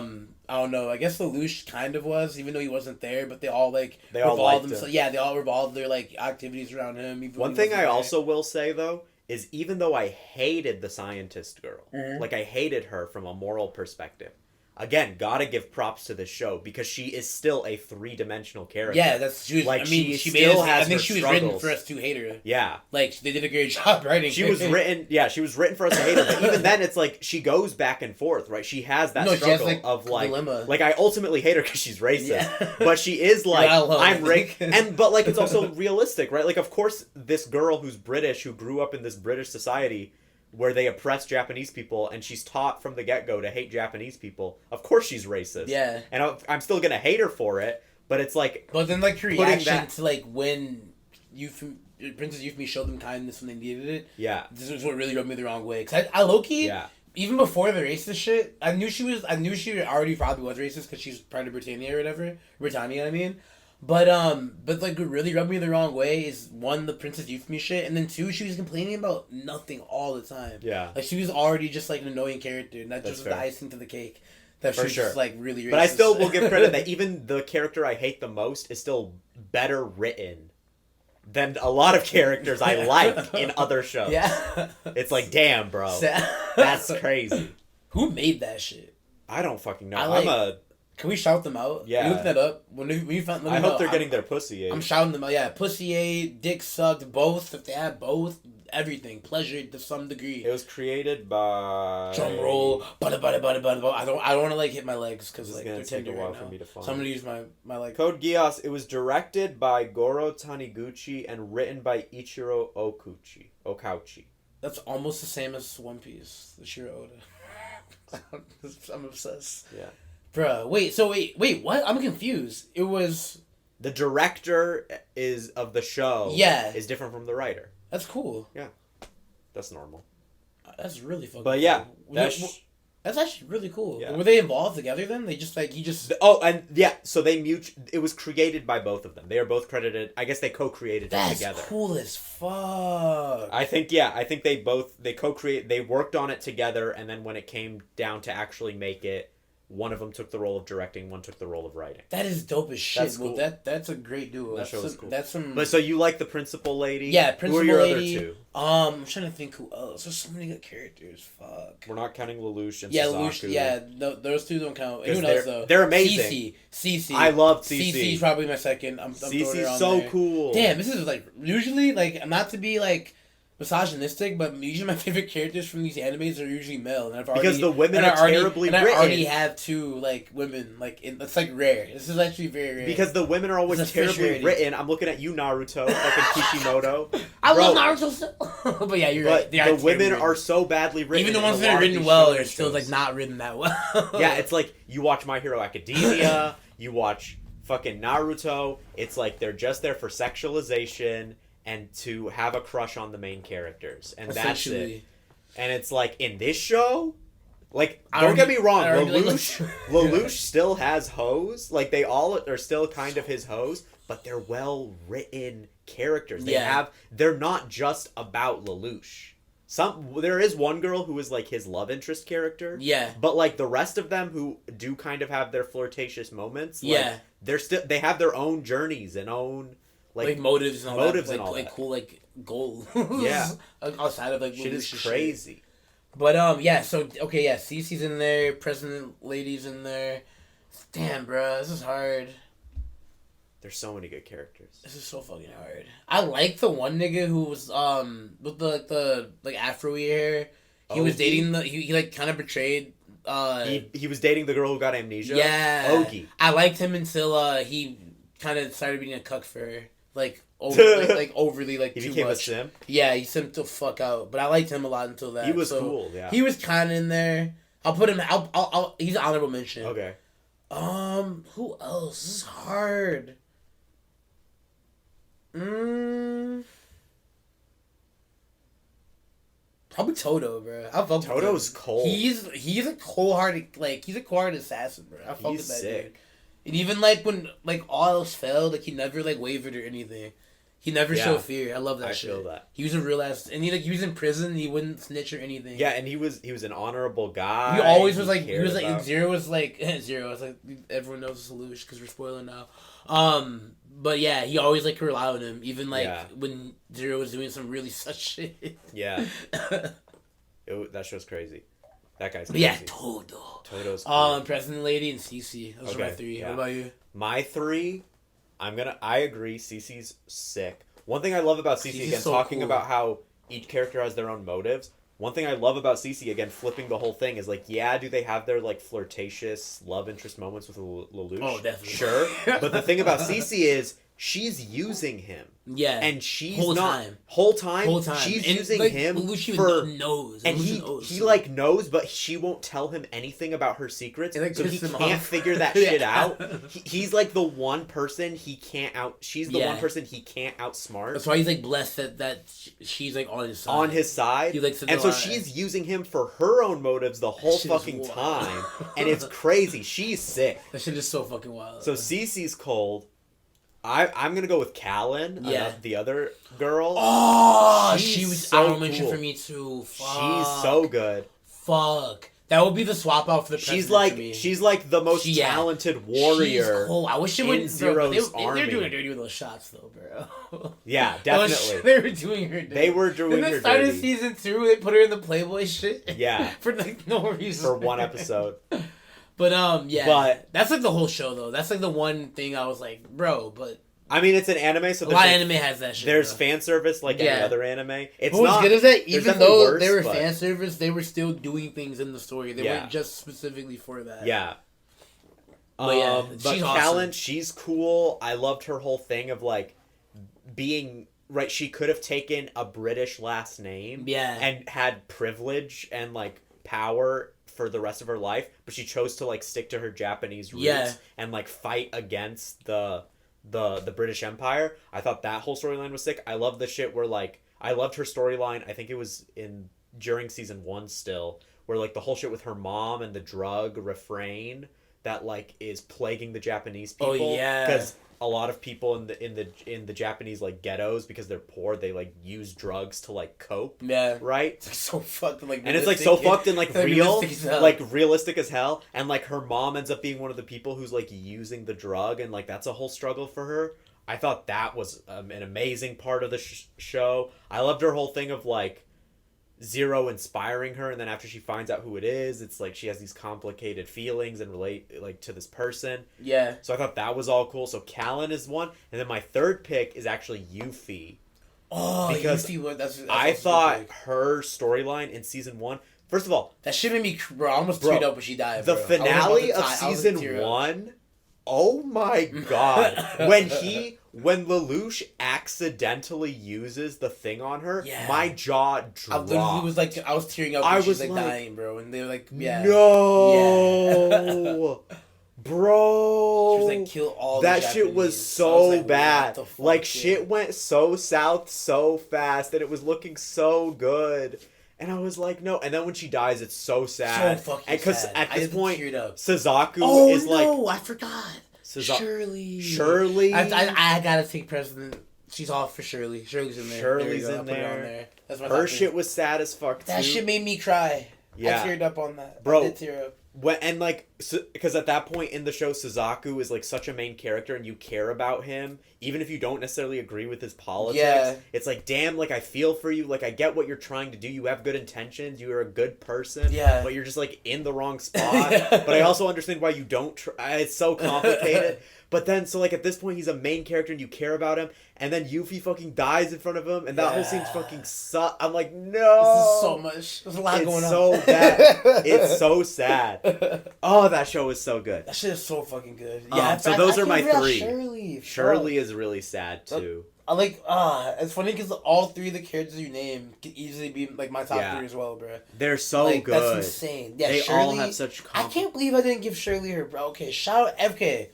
don't know. I guess Lelouch kind of was, even though he wasn't there. But they all like They all liked him. Yeah, they all revolved their like activities around him. Even One when he thing wasn't I there. also will say though is even though I hated the scientist girl, Mhm. like I hated her from a moral perspective, again, gotta give props to this show because she is still a 3-dimensional character. Yeah, that's she was, like I mean, she made still us, has I think her she was struggles. written for us to hate her. Yeah, like they did a great job writing. She was written for us to hate her. But even then, it's like she goes back and forth, right? She has that struggle of like, dilemma. Like I ultimately hate her because she's racist, Yeah. but she is like, I'm Rick, but like it's also realistic, right? Like of course this girl who's British, who grew up in this British society where they oppress Japanese people, and she's taught from the get-go to hate Japanese people. Of course she's racist. Yeah. And I'm still gonna hate her for it, but it's like... But then, like, her reaction to, like, when Princess Euphemie showed them kindness when they needed it. Yeah. This was what really rubbed me the wrong way. Because I low-key, even before the racist shit, I knew she already probably was racist because she's part of Britannia or whatever. Britannia, I mean. But like, what really rubbed me the wrong way is, one, the Princess Euphemie shit, and then two, she was complaining about nothing all the time. Yeah. Like, she was already just, like, an annoying character, and that just was the icing to the cake. That she was just, like, really racist. But I still will give credit that even the character I hate the most is still better written than a lot of characters I like in other shows. Yeah. It's like, damn, bro. That's crazy. Who made that shit? I don't fucking know. Can we shout them out? Yeah. You look that up. When you find, I hope they're getting their pussy ate. I'm shouting them out. Yeah, pussy ate, dick sucked, both. If they had both, everything. Pleasure to some degree. It was created by... Drum roll. I don't want to, like, hit my legs because, like, they're tender right now. For me to find. So I'm going to use my like... Code Geass. It was directed by Goro Taniguchi and written by Ichiro Okauchi. That's almost the same as One Piece. The Shiro Oda. I'm obsessed. Yeah. Bruh, wait, what? I'm confused. It was... The director of the show is different from the writer. That's cool. Yeah. That's normal. That's really fucking But yeah, cool. That's actually really cool. Yeah. Were they involved together then? They just, like, so it was created by both of them. They are both credited. I guess they co-created it together. That's cool as fuck. I think they co-create, they worked on it together, and then when it came down to actually make it, one of them took the role of directing, one took the role of writing. That is dope as shit. That's cool. That's a great duo. That show is cool. That's some... But so you like the principal lady? Yeah, principal lady. Who are your other two? I'm trying to think who else. There's so many good characters. Fuck. We're not counting Lelouch and yeah, Suzaku. Lelouch. Yeah, those two don't count. Who knows though? They're amazing. Cece. I love Cece. Cece's probably my second. I'm Cece's so there. cool. Damn, this is like usually like not to be like misogynistic, but usually my favorite characters from these animes are usually male, and because the women are terribly written. I already have two like women, like it's like rare. This is actually very rare. Because the women are always terribly written. I'm looking at you, Naruto, fucking Kishimoto. I love Naruto still. But yeah, you're right. The women are so badly written. Even the ones that are written well are still like not written that well. Yeah, it's like you watch My Hero Academia, you watch fucking Naruto. It's like they're just there for sexualization and to have a crush on the main characters, and that's it. And it's like in this show, like don't get me wrong, Lelouch still has hoes. Like they all are still kind of his hoes, but they're well written characters. They're not just about Lelouch. There is one girl who is like his love interest character. Yeah. But like the rest of them who do kind of have their flirtatious moments. Like, they have their own journeys and own. Like motives and all that. And all like that. cool like goals. Yeah. Outside of like shit is crazy. Shit. But Cece's in there, President Lady's in there. Damn, bro, this is hard. There's so many good characters. This is so fucking hard. I like the one nigga who was with the afro hair. He was dating he like kind of betrayed he was dating the girl who got amnesia. Yeah. Ogie. I liked him until he kind of started being a cuck for her. Like overly like he too became much. a simp. Yeah, he simped the fuck out. But I liked him a lot until that. He was cool. Yeah, he was kind of in there. I'll put him. He's an honorable mention. Okay. Who else? This is hard. Probably Toto, bro. I fuck Toto's cold. He's a cold-hearted he's a cold-hearted assassin, bro. I fuck with that sick. dude. And even like when like all else failed, like he never like wavered or anything. He never showed fear. I love that shit. I feel that. He was a real ass, and he was in prison. And he wouldn't snitch or anything. Yeah, and he was an honorable guy. He always was like Zero was like Zero. It's like everyone knows the solution because we're spoiling now. But yeah, he always like could rely on him, even like when Zero was doing some really such shit. Yeah, that show's crazy. That guy's But crazy. yeah, Todo. Toto's cool. President Lady and Cece. Those are my 3. Yeah. What about you? My 3, I agree, Cece's sick. One thing I love about Cece, Cece's again, so talking cool. about how each character has their own motives. One thing I love about Cece, again, flipping the whole thing, is like, yeah, do they have their like flirtatious love interest moments with Lelouch? Oh, definitely. Sure. But the thing about Cece is she's using him. Yeah. And she's Whole not time. whole time. And, She's using like, him Lelouch for knows. and Lelouch he like knows, but she won't tell him anything about her secrets, It, like, so he pisses him can't off. figure that shit out. He's like the one person he can't out. She's the Yeah. one person he can't outsmart. That's why he's like blessed that she's like on his side. On his side, He likes to and know so how- she's using him for her own motives the whole shit is fucking wild. time, and it's crazy. She's sick. That shit is so fucking wild. So Cece's cold. I'm gonna go with Callan, Yeah. the other girl. Oh, She's she was so honorable mention cool. for me too. Fuck. She's so good. Fuck. That would be the swap out for the president for me. She's like the most Yeah. talented warrior. She's cool. I wish it in would. Zero's They're army. doing her dirty with those shots though, bro. Yeah, definitely. They were doing her dirty. They were doing Then her the start of dirty. season 2, they put her in the Playboy shit. Yeah. For like no reason. For one episode. But yeah. But- that's like the whole show though. That's like the one thing I was like, bro. But I mean, it's an anime, so a there's, lot of like, anime has that shit. there's bro. fan service like any Yeah. other anime. It's What was not good is that there's even definitely though worse, they were but- fan service, they were still doing things in the story. They Yeah. weren't just specifically for that. Yeah. But yeah, but she's Callan, awesome. she's cool. I loved her whole thing of like being right. She could have taken a British last name, Yeah. and had privilege and like power for the rest of her life, but she chose to like stick to her Japanese roots Yeah. and like fight against the British Empire. I thought that whole storyline was sick. I love the shit where like I loved her storyline. I think it was during season 1 still, where like the whole shit with her mom and the drug refrain that like is plaguing the Japanese people. Oh, yeah. Because a lot of people in the Japanese like ghettos, because they're poor, they like use drugs to like cope. Yeah. Right? It's like so fucked and like And it's like so fucked and like real, realistic as hell. like realistic as hell. And like her mom ends up being one of the people who's like using the drug, and like that's a whole struggle for her. I thought that was an amazing part of the show. I loved her whole thing of like Zero inspiring her, and then after she finds out who it is, it's like she has these complicated feelings and relate like to this person. Yeah. So I thought that was all cool. So Callan is one, and then my third pick is actually Yuffie. Oh, Because that's I also thought big. her storyline in season 1. First of all, that shit made me, bro. I almost Bro, teared up when she died. the bro. I was finale about of to I was season about to tear up. 1, oh my god. when Lelouch accidentally uses the thing on her, Yeah. my jaw I dropped. literally was like, I was tearing up. I When she was was like like, dying, bro, and they were like, yeah, No. Bro. She was like, kill all. That the shit was Japanese. I so like, bad. what the fuck, Like dude? shit went so south so fast that it was looking so good. And I was like, no. And then when she dies, it's so sad. So fucking Because sad. at I this point, teared up. Suzaku Oh is like no, I forgot. Shirley. Shirley. I gotta take precedent. She's off for Shirley. Shirley's in there. Shirley's there you go. in I'll put it on there. That's my Her top shit three. was sad as fuck too. That shit made me cry. Yeah. I teared up on that. Bro. I did tear up. And like, because at that point in the show, Suzaku is like such a main character, and you care about him, even if you don't necessarily agree with his politics. Yeah. It's like, damn, like I feel for you. Like I get what you're trying to do. You have good intentions. You are a good person. Yeah. But you're just like in the wrong spot. Yeah. But I also understand why you don't. It's so complicated. But then, so like at this point, he's a main character, and you care about him. And then Yuffie fucking dies in front of him, and that whole scene fucking sucks. I'm like, no. This is so much. There's a lot It's going on. so bad. It's so sad. Oh, that show is so good. That shit is so fucking good. Yeah. So those are my can't forget three. Shirley. Shirley is really sad too. I like. It's funny because all three of the characters you name could easily be like my top Yeah. three as well, bro. They're so Like, good. That's insane. Yeah, They Shirley, all have such. I can't believe I didn't give Shirley her, bro. Okay, shout out. Okay,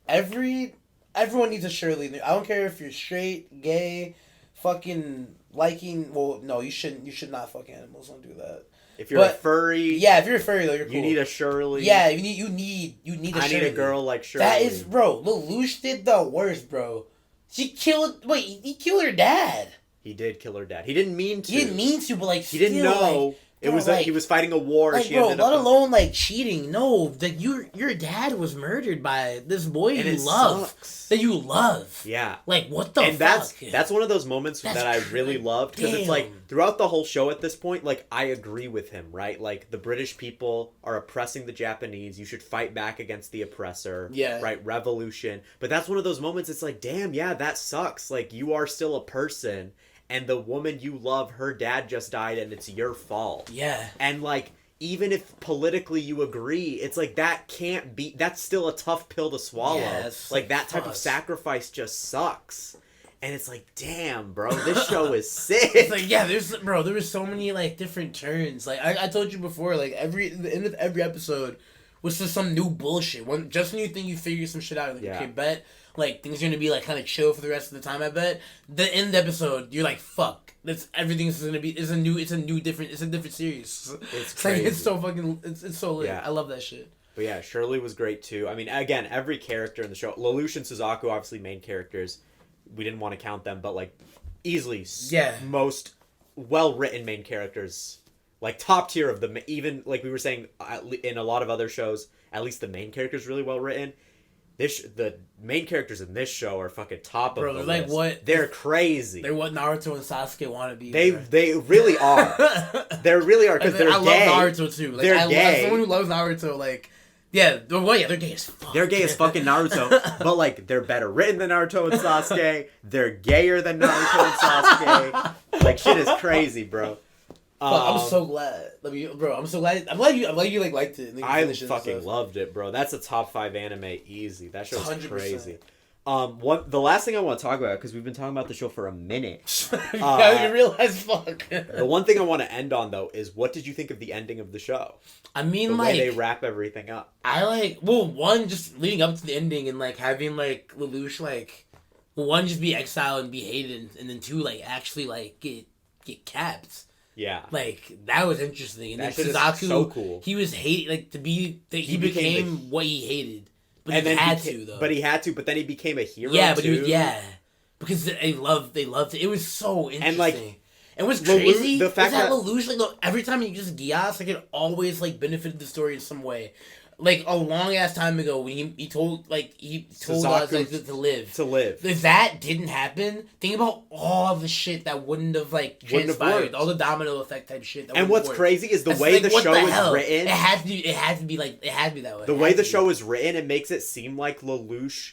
everyone needs a Shirley. I don't care if you're straight, gay, fucking liking. Well, no, you shouldn't. You should not fuck animals. Don't do that. If you're a But- furry, Yeah, if you're a furry though, you're cool. you need a Shirley. Yeah, you need a I Shirley. need a girl like Shirley. That is, bro. Lelouch did the worst, bro. He killed her dad. He did kill her dad. He didn't mean to. He didn't mean to, but like He didn't still, know. Like, It was like, he was fighting a war. Like, bro, let alone like cheating. No, that your dad was murdered by this boy you love. Sucks. That you love. Yeah. Like, what the fuck? And that's one of those moments that I really loved, because it's like throughout the whole show at this point, like, I agree with him, right? Like, the British people are oppressing the Japanese. You should fight back against the oppressor. Yeah. Right? Revolution. But that's one of those moments. It's like, damn, yeah, that sucks. Like, you are still a person. And the woman you love, her dad just died, and it's your fault. Yeah. And, like, even if politically you agree, it's like, that can't be... That's still a tough pill to swallow. Yeah, like, that type of sacrifice just sucks. And it's like, damn, bro, this show is sick. It's like, yeah, there was so many, like, different turns. Like, I told you before, like, the end of every episode was just some new bullshit. Just when you think you figure some shit out, like, okay, bet... Like, things are gonna be, like, kind of chill for the rest of the time, I bet. The end of the episode, you're like, fuck. Everything's gonna be... It's a different series. It's crazy. Like, it's so fucking... It's so lit. Yeah. I love that shit. But yeah, Shirley was great, too. I mean, again, every character in the show... Lelouch and Suzaku, obviously, main characters. We didn't want to count them, but, like, easily most well-written main characters. Like, top tier of them. Even, like we were saying, in a lot of other shows, at least the main character's really well-written. The main characters in this show are fucking top of the list. Like what? They're crazy. They're what Naruto and Sasuke want to be. They really are. They really are, because they're gay. I love Naruto too. Like, they're gay. As someone who loves Naruto, like, yeah, they're gay as fuck. They're gay as fucking Naruto, but like, they're better written than Naruto and Sasuke. They're gayer than Naruto and Sasuke. Like, shit is crazy, bro. I'm so glad. I'm so glad. I'm glad you like liked it. I fucking loved it, bro. That's a top 5 anime easy. That show's 100%. Crazy. The last thing I want to talk about, because we've been talking about the show for a minute. You realize, fuck. The one thing I want to end on, though, is what did you think of the ending of the show? I mean, the like, way they wrap everything up. One, just leading up to the ending and like having like Lelouch, like, one, just be exiled and be hated, and then two, like, actually like get capped. Yeah, like, that was interesting. And that then Suzaku, so cool. He was hated, like, he became what he hated, but he had to though. But he had to. But then he became a hero. Yeah, but too. Because they loved it. It was so interesting. And like, and what's crazy the fact that Lelouch, like, look, every time he uses Geass, like, it always like benefited the story in some way. Like, a long ass time ago, when he told us, like, to live. If that didn't happen, think about all the shit that wouldn't have, like, transpired. All the domino effect type shit. And what's crazy is the way the show is written. It had to be that way. The way the show is written, it makes it seem like Lelouch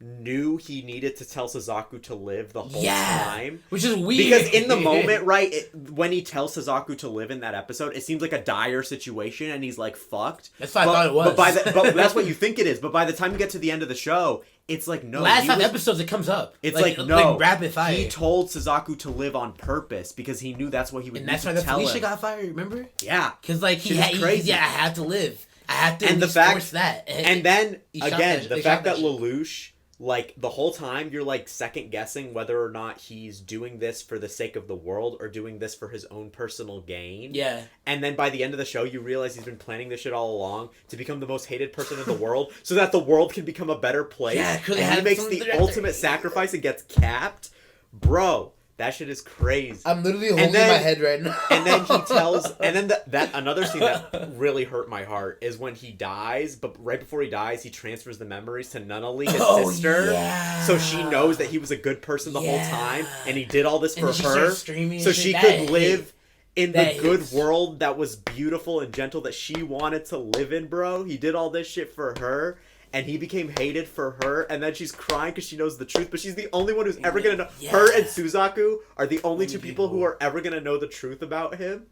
knew he needed to tell Suzaku to live the whole time. Which is weird. Because in the moment, right, when he tells Suzaku to live in that episode, it seems like a dire situation and he's like, fucked. That's what I thought it was. But that's what you think it is. But by the time you get to the end of the show, it's like, no. Last 5 episodes, it comes up. It's like no. Like, rapid fire. He told Suzaku to live on purpose because he knew that's what he would need to tell him. And that's why Felicia got fired, remember? Yeah. Because, like, I had to live. I have to force that. And then, again, the fact that Lelouch... Like, the whole time, you're, like, second-guessing whether or not he's doing this for the sake of the world or doing this for his own personal gain. Yeah. And then by the end of the show, you realize he's been planning this shit all along to become the most hated person in the world so that the world can become a better place. Yeah, and he makes the ultimate sacrifice and gets capped. Bro, that shit is crazy. I'm literally holding my head right now. And then he tells... And then that another scene that really hurt my heart is when he dies, but right before he dies, he transfers the memories to Nunnally, his sister. Yeah. So she knows that he was a good person the whole time, and he did all this for her. So she could live in the good world that was beautiful and gentle that she wanted to live in, bro. He did all this shit for her. And he became hated for her, and then she's crying because she knows the truth, but she's the only one who's ever going to know. Yeah. Her and Suzaku are the only two people who are ever going to know the truth about him.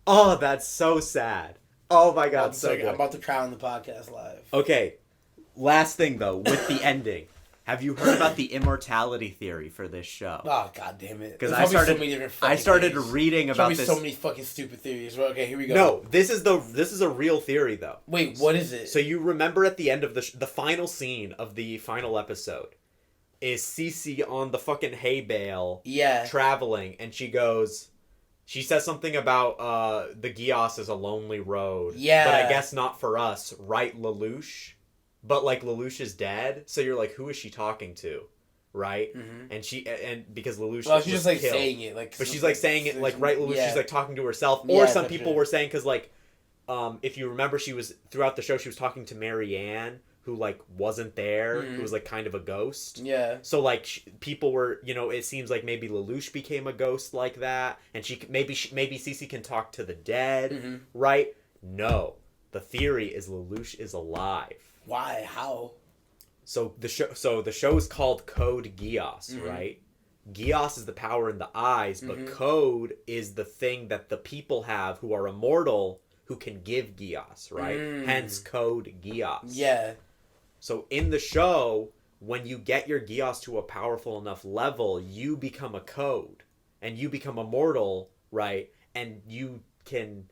Oh, that's so sad. Oh my god, so good. I'm about to cry on the podcast live. Okay, last thing though, with the ending. Have you heard about the immortality theory for this show? Oh, god damn it. Because I started reading about this. So many fucking stupid theories. Well, okay, here we go. No, this is a real theory though. Wait, what is it? So you remember at the end of the final scene of the final episode is Cece on the fucking hay bale, traveling, and she says something about the Geass is a lonely road. Yeah. But I guess not for us, right, Lelouch? But, like, Lelouch is dead, so you're like, who is she talking to? right? And because Lelouch Well, she's was just like killed. saying it, like. But she's like saying it like right. Yeah. She's like talking to herself, Yeah, or some that's people true. were saying because like, if you remember, she was throughout the show she was talking to Marianne, who like wasn't there, who was like kind of a ghost. Yeah. So like people were, it seems like maybe Lelouch became a ghost like that, and maybe Cece can talk to the dead, right? No, the theory is Lelouch is alive. Why? How? So the show is called Code Geass, right? Geass is the power in the eyes, but code is the thing that the people have who are immortal who can give Geass, right? Hence Code Geass. Yeah. So in the show, when you get your Geass to a powerful enough level, you become a code and you become immortal, right? And you can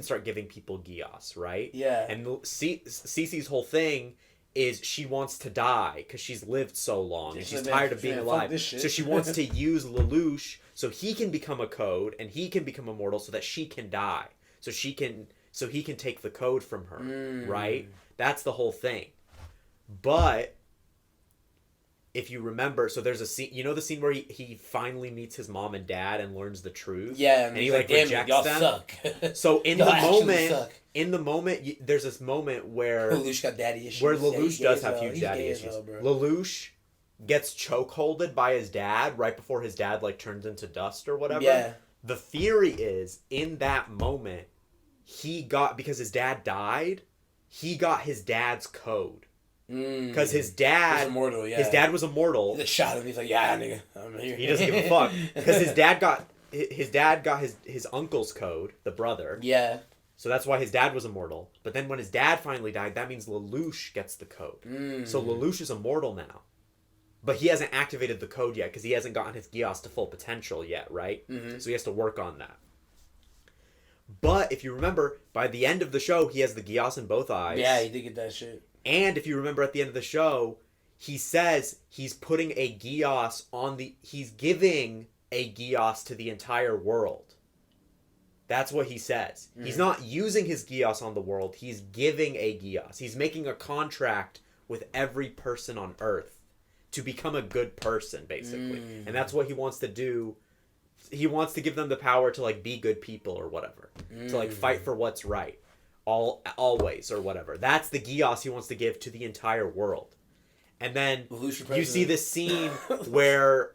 start giving people Geass, right? Yeah. And Cece's whole thing is she wants to die because she's lived so long and she's tired of being alive. So she wants to use Lelouch so he can become a code and he can become immortal so that she can die. So he can take the code from her, right? That's the whole thing. But if you remember, so there's a scene, the scene where he finally meets his mom and dad and learns the truth. Yeah, and he like rejects y'all them. Suck. So in the moment, there's this moment where Lelouch got daddy issues. Where Lelouch does have huge daddy issues. Lelouch gets chokeholded by his dad right before his dad like turns into dust or whatever. Yeah. The theory is in that moment because his dad died, he got his dad's code. Because his dad was immortal, yeah. His dad was immortal. He just shot him. He's like, yeah, nigga, I'm here. He doesn't give a fuck. Because his dad got his uncle's code, the brother. Yeah. So that's why his dad was immortal. But then when his dad finally died, that means Lelouch gets the code. So Lelouch is immortal now. But he hasn't activated the code yet because he hasn't gotten his Geass to full potential yet, right? So he has to work on that. But if you remember, by the end of the show, he has the Geass in both eyes. Yeah, he did get that shit. And if you remember at the end of the show, he says he's putting a Geass he's giving a Geass to the entire world. That's what he says. He's not using his Geass on the world. He's giving a Geass. He's making a contract with every person on Earth to become a good person, basically. And that's what he wants to do. He wants to give them the power to like be good people or whatever. To like fight for what's right. Always or whatever. That's the Geass he wants to give to the entire world. And then you see this scene where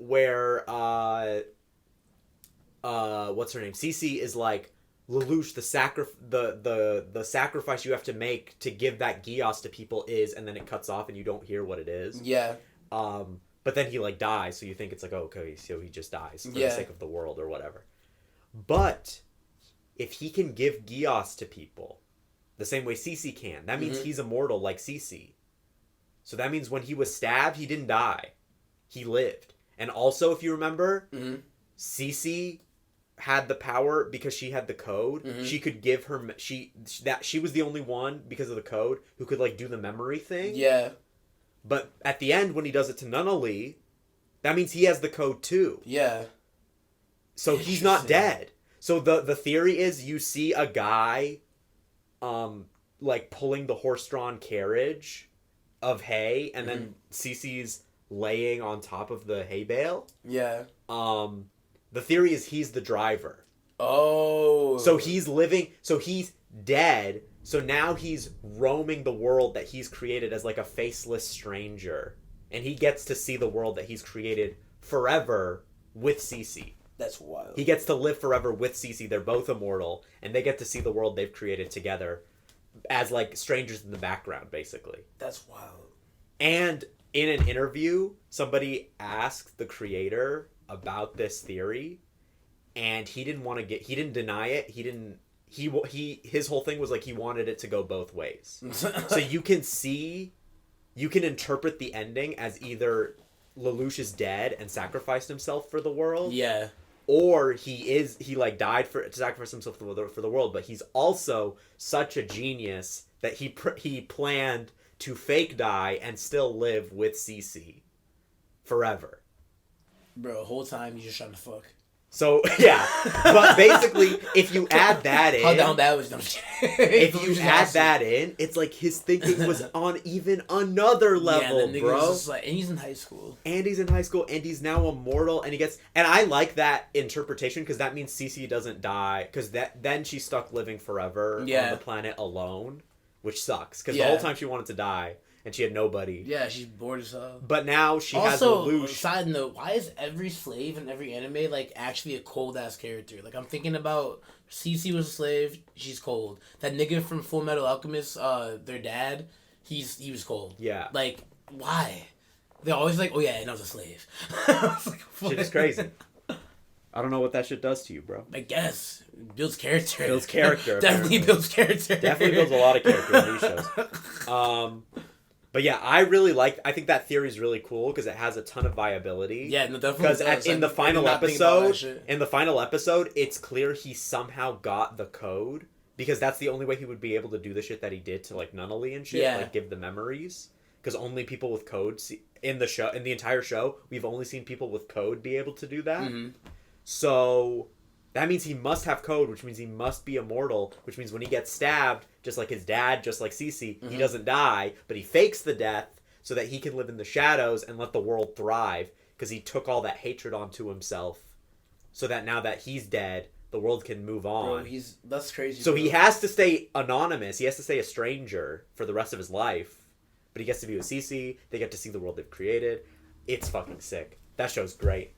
what's her name? Cece is like, Lelouch, the sacrifice you have to make to give that Geass to people is, and then it cuts off and you don't hear what it is. Yeah. But then he like dies, so you think it's like, oh, okay, so he just dies for the sake of the world or whatever. But if he can give Geass to people the same way Cece can, that means he's immortal like Cece. So that means when he was stabbed, he didn't die. He lived. And also, if you remember, Cece had the power because she had the code. She could give her she was the only one because of the code who could like do the memory thing. Yeah. But at the end when he does it to Nunnally, that means he has the code too. Yeah. So he's not dead. So the theory is you see a guy like pulling the horse-drawn carriage of hay and then Cece's laying on top of the hay bale. Yeah. The theory is he's the driver. Oh. So he's dead. So now he's roaming the world that he's created as like a faceless stranger. And he gets to see the world that he's created forever with Cece. That's wild. He gets to live forever with Cece. They're both immortal. And they get to see the world they've created together as like strangers in the background, basically. That's wild. And in an interview, somebody asked the creator about this theory, and he didn't deny it. His whole thing was like he wanted it to go both ways. So you can interpret the ending as either Lelouch is dead and sacrificed himself for the world. Yeah. Or he like died to sacrifice himself for the world, but he's also such a genius that he planned to fake die and still live with Cece forever. Bro, the whole time he's just trying to fuck. So yeah, but basically, if you add that in, how down bad was if you add that in, it's like his thinking was on even another level, bro. Just like, and he's in high school. And he's now immortal, and I like that interpretation because that means Cece doesn't die, because then she's stuck living forever on the planet alone, which sucks because the whole time she wanted to die. And she had nobody. Yeah, she's bored as hell. But now she has Also, Lelouch. side note, why is every slave in every anime, like, actually a cold-ass character? Like, I'm thinking about Cece was a slave, she's cold. That nigga from Full Metal Alchemist, their dad, he was cold. Yeah. Like, why? They're always like, oh yeah, and I was a slave. I was like, what? Shit is crazy. I don't know what that shit does to you, bro. I guess. Builds character. Builds character. Definitely builds character. Definitely builds a lot of character in these shows. But yeah, I think that theory is really cool because it has a ton of viability. Yeah, no, definitely. Because in the final episode, it's clear he somehow got the code, because that's the only way he would be able to do the shit that he did to like Nunnally and shit, like give the memories. Because only people with code in the entire show, we've only seen people with code be able to do that. Mm-hmm. So that means he must have code, which means he must be immortal, which means when he gets stabbed, just like his dad, just like Cece, he doesn't die, but he fakes the death so that he can live in the shadows and let the world thrive, because he took all that hatred onto himself, so that now that he's dead, the world can move on. Bro, that's crazy. So bro. He has to stay anonymous. He has to stay a stranger for the rest of his life, but he gets to be with Cece. They get to see the world they've created. It's fucking sick. That show's great.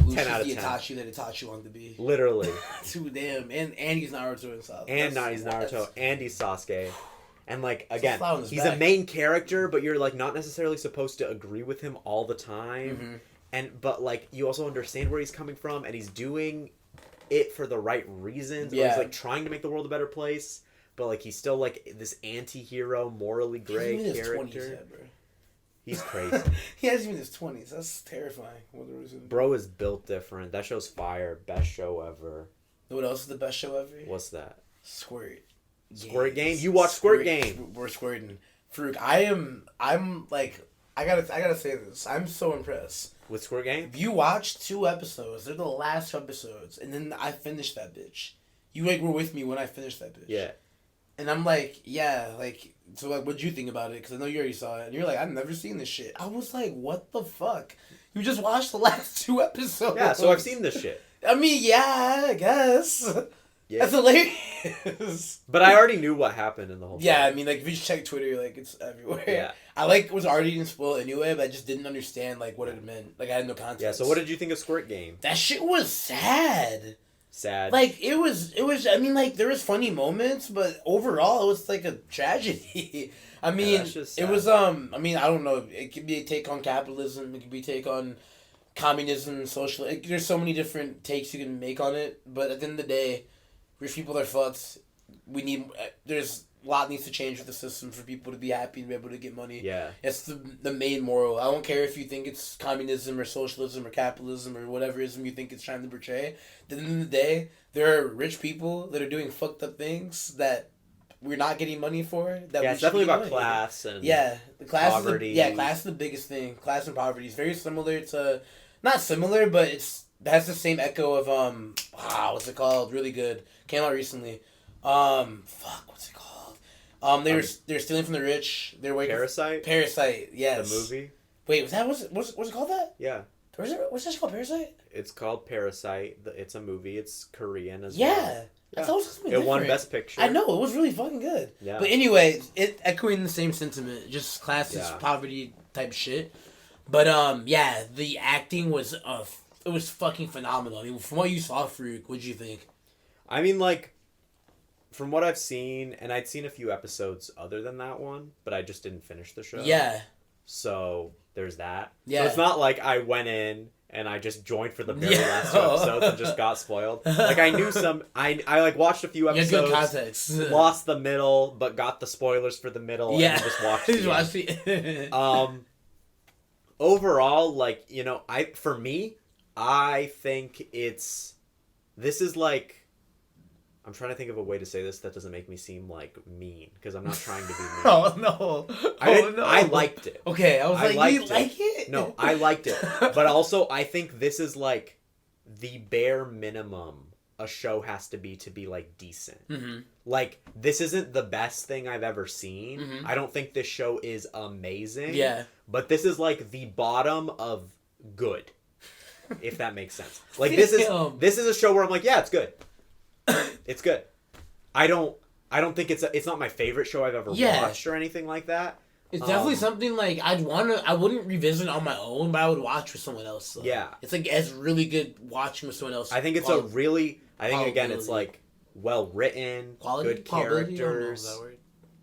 Lucius 10 out of 10. Itachi that Itachi wanted to be. Literally. Too damn. And he's Naruto and Sasuke. And he's Naruto. And he's Sasuke. And like, again, he's back. a main character, but you're like not necessarily supposed to agree with him all the time. Mm-hmm. But like, you also understand where he's coming from, and he's doing it for the right reasons. Yeah. Or he's like trying to make the world a better place, but like he's still like this anti-hero, morally gray character. He's crazy. He hasn't even in his 20s. That's terrifying. Bro is built different. That show's fire. Best show ever. What else is the best show ever? What's that? Squirt. Squirt Game? You watch Squirt Game. We're squirting. Farouk, I'm like, I gotta say this. I'm so impressed. With Squirt Game? You watched 2 episodes. They're the last 2 episodes. And then I finished that bitch. You like were with me when I finished that bitch. Yeah. And I'm like, yeah, like, so like, what'd you think about it? Because I know you already saw it. And you're like, I've never seen this shit. I was like, what the fuck? You just watched the last 2 episodes. Yeah, so I've seen this shit. I mean, yeah, I guess. Yeah. That's hilarious. But I already knew what happened in the whole I mean, like, if you just check Twitter, like, it's everywhere. Yeah. I, like, was already in spoil anyway, but I just didn't understand, like, what it meant. Like, I had no context. Yeah, so what did you think of Squirt Game? That shit was sad. Sad. Like, it was, I mean, like, there was funny moments, but overall, it was, like, a tragedy. I mean, it was, I mean, I don't know. It could be a take on capitalism. It could be a take on communism, social. There's so many different takes you can make on it. But at the end of the day, rich people are fucked. There's a lot needs to change with the system for people to be happy and be able to get money. Yeah. It's the main moral. I don't care if you think it's communism or socialism or capitalism or whatever ism you think it's trying to portray. At the end of the day, there are rich people that are doing fucked up things that we're not getting money for. That it's definitely about class and the class poverty. Class is the biggest thing. Class and poverty is very similar to, not similar, but it has the same echo of what's it called? Really good. Came out recently. What's it called? They're stealing from the rich. They're waiting. Parasite. Yes. The movie. Wait, what's it called? That? Yeah. What's that called? Parasite. It's called Parasite. It's a movie. It's Korean as well. Yeah. I thought it was something different. It won Best Picture. I know, it was really fucking good. Yeah. But anyway, it echoing the same sentiment, just classist poverty type shit. But the acting was it was fucking phenomenal. I mean, from what you saw, Farouk, what'd you think? I mean, like, from what I've seen, and I'd seen a few episodes other than that one, but I just didn't finish the show. Yeah. So there's that. Yeah. So it's not like I went in and I just joined for the very last 2 episodes and just got spoiled. Like, I knew some... I like watched a few episodes. Good context. Lost the middle, but got the spoilers for the middle. And just watched it. Overall, like, you know, for me, I think this is like... I'm trying to think of a way to say this that doesn't make me seem like mean, because I'm not trying to be mean. No. I liked it. Okay, I was like, you like it? No, I liked it. But also, I think this is like the bare minimum a show has to be like decent. Mm-hmm. Like, this isn't the best thing I've ever seen. Mm-hmm. I don't think this show is amazing. Yeah. But this is like the bottom of good, if that makes sense. Like, this is a show where I'm like, yeah, it's good. It's good. I don't think it's not my favorite show I've ever watched or anything like that. It's definitely something like I wouldn't revisit on my own, but I would watch with someone else. So. Yeah. It's like it's really good watching with someone else. I think it's again it's like well written, good characters,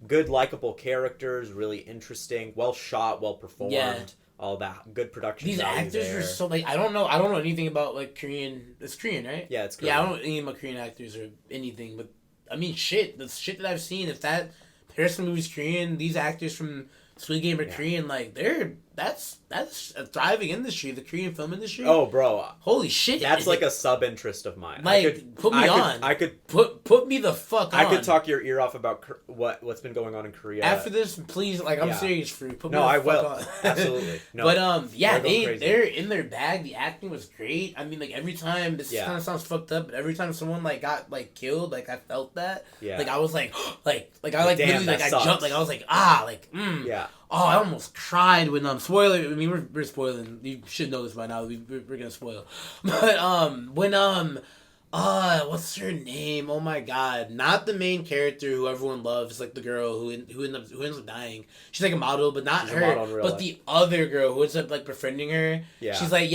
good likable characters, really interesting, well shot, well performed. Yeah. All that good production. These actors are so like I don't know anything about like Korean. It's Korean, right? Yeah, it's Korean. Yeah, I don't know anything about Korean actors or anything, but I mean, the shit that I've seen. If that person movie's Korean, these actors from Squid Game are Korean. Like that's a thriving industry, the Korean film industry. Oh, bro, holy shit! That's like a sub interest of mine. Like, put me on. I could put me the fuck on. I could talk your ear off about what's been going on in Korea. After this, please, like I'm serious, Farouk. Put me I the will. fuck on. Absolutely. No, but they're in their bag. The acting was great. I mean, like every time this kind of sounds fucked up, but every time someone like got like killed, like I felt that. Yeah. Like I was like, like I like literally like I jumped, like I was like yeah. Oh, I almost cried when spoiler. I mean, we're spoiling. You should know this by now. We're gonna spoil. But when what's her name? Oh my god, not the main character who everyone loves, like the girl who ends up dying. She's like a model, but not her. But the other girl who ends up like befriending her. Yeah. She's like,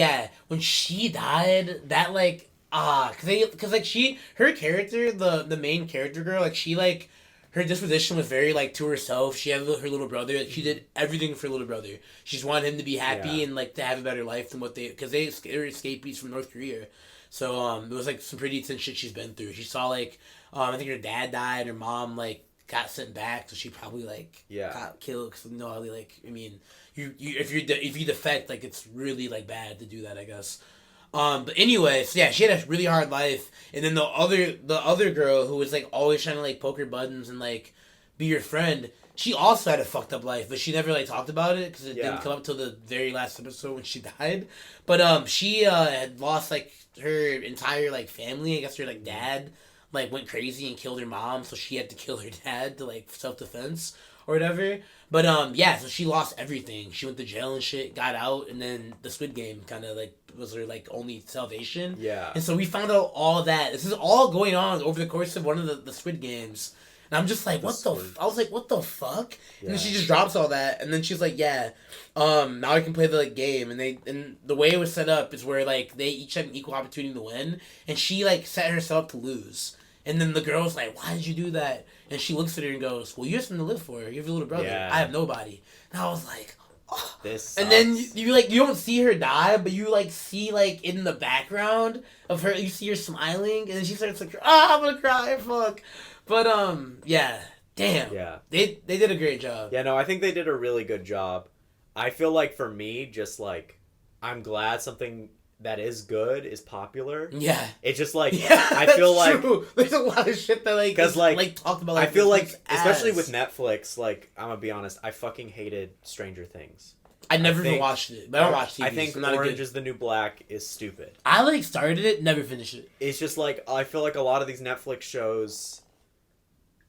when she died, that like cause like her character, the main character girl, like she like. Her disposition was very, like, to herself. She had her little brother. Like, she did everything for her little brother. She just wanted him to be happy and, like, to have a better life than what because they're escapees from North Korea. So, it was, like, some pretty intense shit she's been through. She saw, like, I think her dad died. Her mom, like, got sent back. So she probably, like, got killed. Because, like, I mean, if you defect, like, it's really, like, bad to do that, I guess. But anyway, so yeah, she had a really hard life, and then the other girl who was like always trying to like poke her buttons and like be your friend, she also had a fucked up life, but she never like talked about it because it didn't come up till the very last episode when she died. But she had lost like her entire like family. I guess her like dad like went crazy and killed her mom, so she had to kill her dad to like self-defense or whatever. But so she lost everything. She went to jail and shit, got out, and then the Squid Game kind of like was her like only salvation. Yeah. And so we found out all that. This is all going on over the course of one of the Squid Games. And I'm just like, I was like, what the fuck? Yeah. And then she just drops all that, and then she's like, now I can play the like game. And the way it was set up is where like they each had an equal opportunity to win, and she like set herself up to lose. And then the girl's like, why did you do that? And she looks at her and goes, well, you have something to live for. You have your little brother. Yeah. I have nobody. And I was like, oh. This sucks. And then you like, you don't see her die, but you like see like in the background of her, you see her smiling, and then she starts like, I'm gonna cry, fuck. But damn. Yeah. They did a great job. Yeah, no, I think they did a really good job. I feel like for me, just like, I'm glad something that is good is popular. Yeah. It's just like I feel like true. There's a lot of shit that like because like talked about. Like, I feel like especially with Netflix, like I'm gonna be honest, I fucking hated Stranger Things. I never even watched it, but I don't watch TV. I think Orange is the New Black is stupid. I like started it, never finished it. It's just like I feel like a lot of these Netflix shows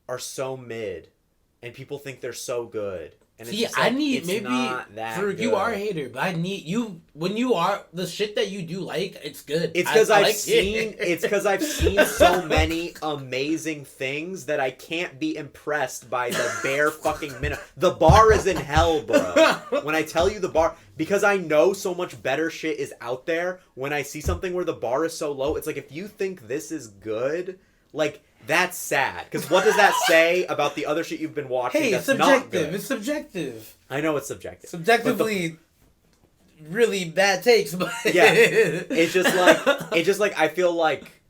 are so mid, and people think they're so good. And see, it's like, I need it's maybe not that for good. You are a hater, but I need you when you are the shit that you do like. It's good. It's because I've seen. It's because I've seen so many amazing things that I can't be impressed by the bare fucking minute. The bar is in hell, bro. When I tell you the bar, because I know so much better shit is out there. When I see something where the bar is so low, it's like if you think this is good, like. That's sad. Because what does that say about the other shit you've been watching? Hey, that's it's subjective. Not good? It's subjective. I know it's subjective. Subjectively, really bad takes, but yeah, it's just like I feel like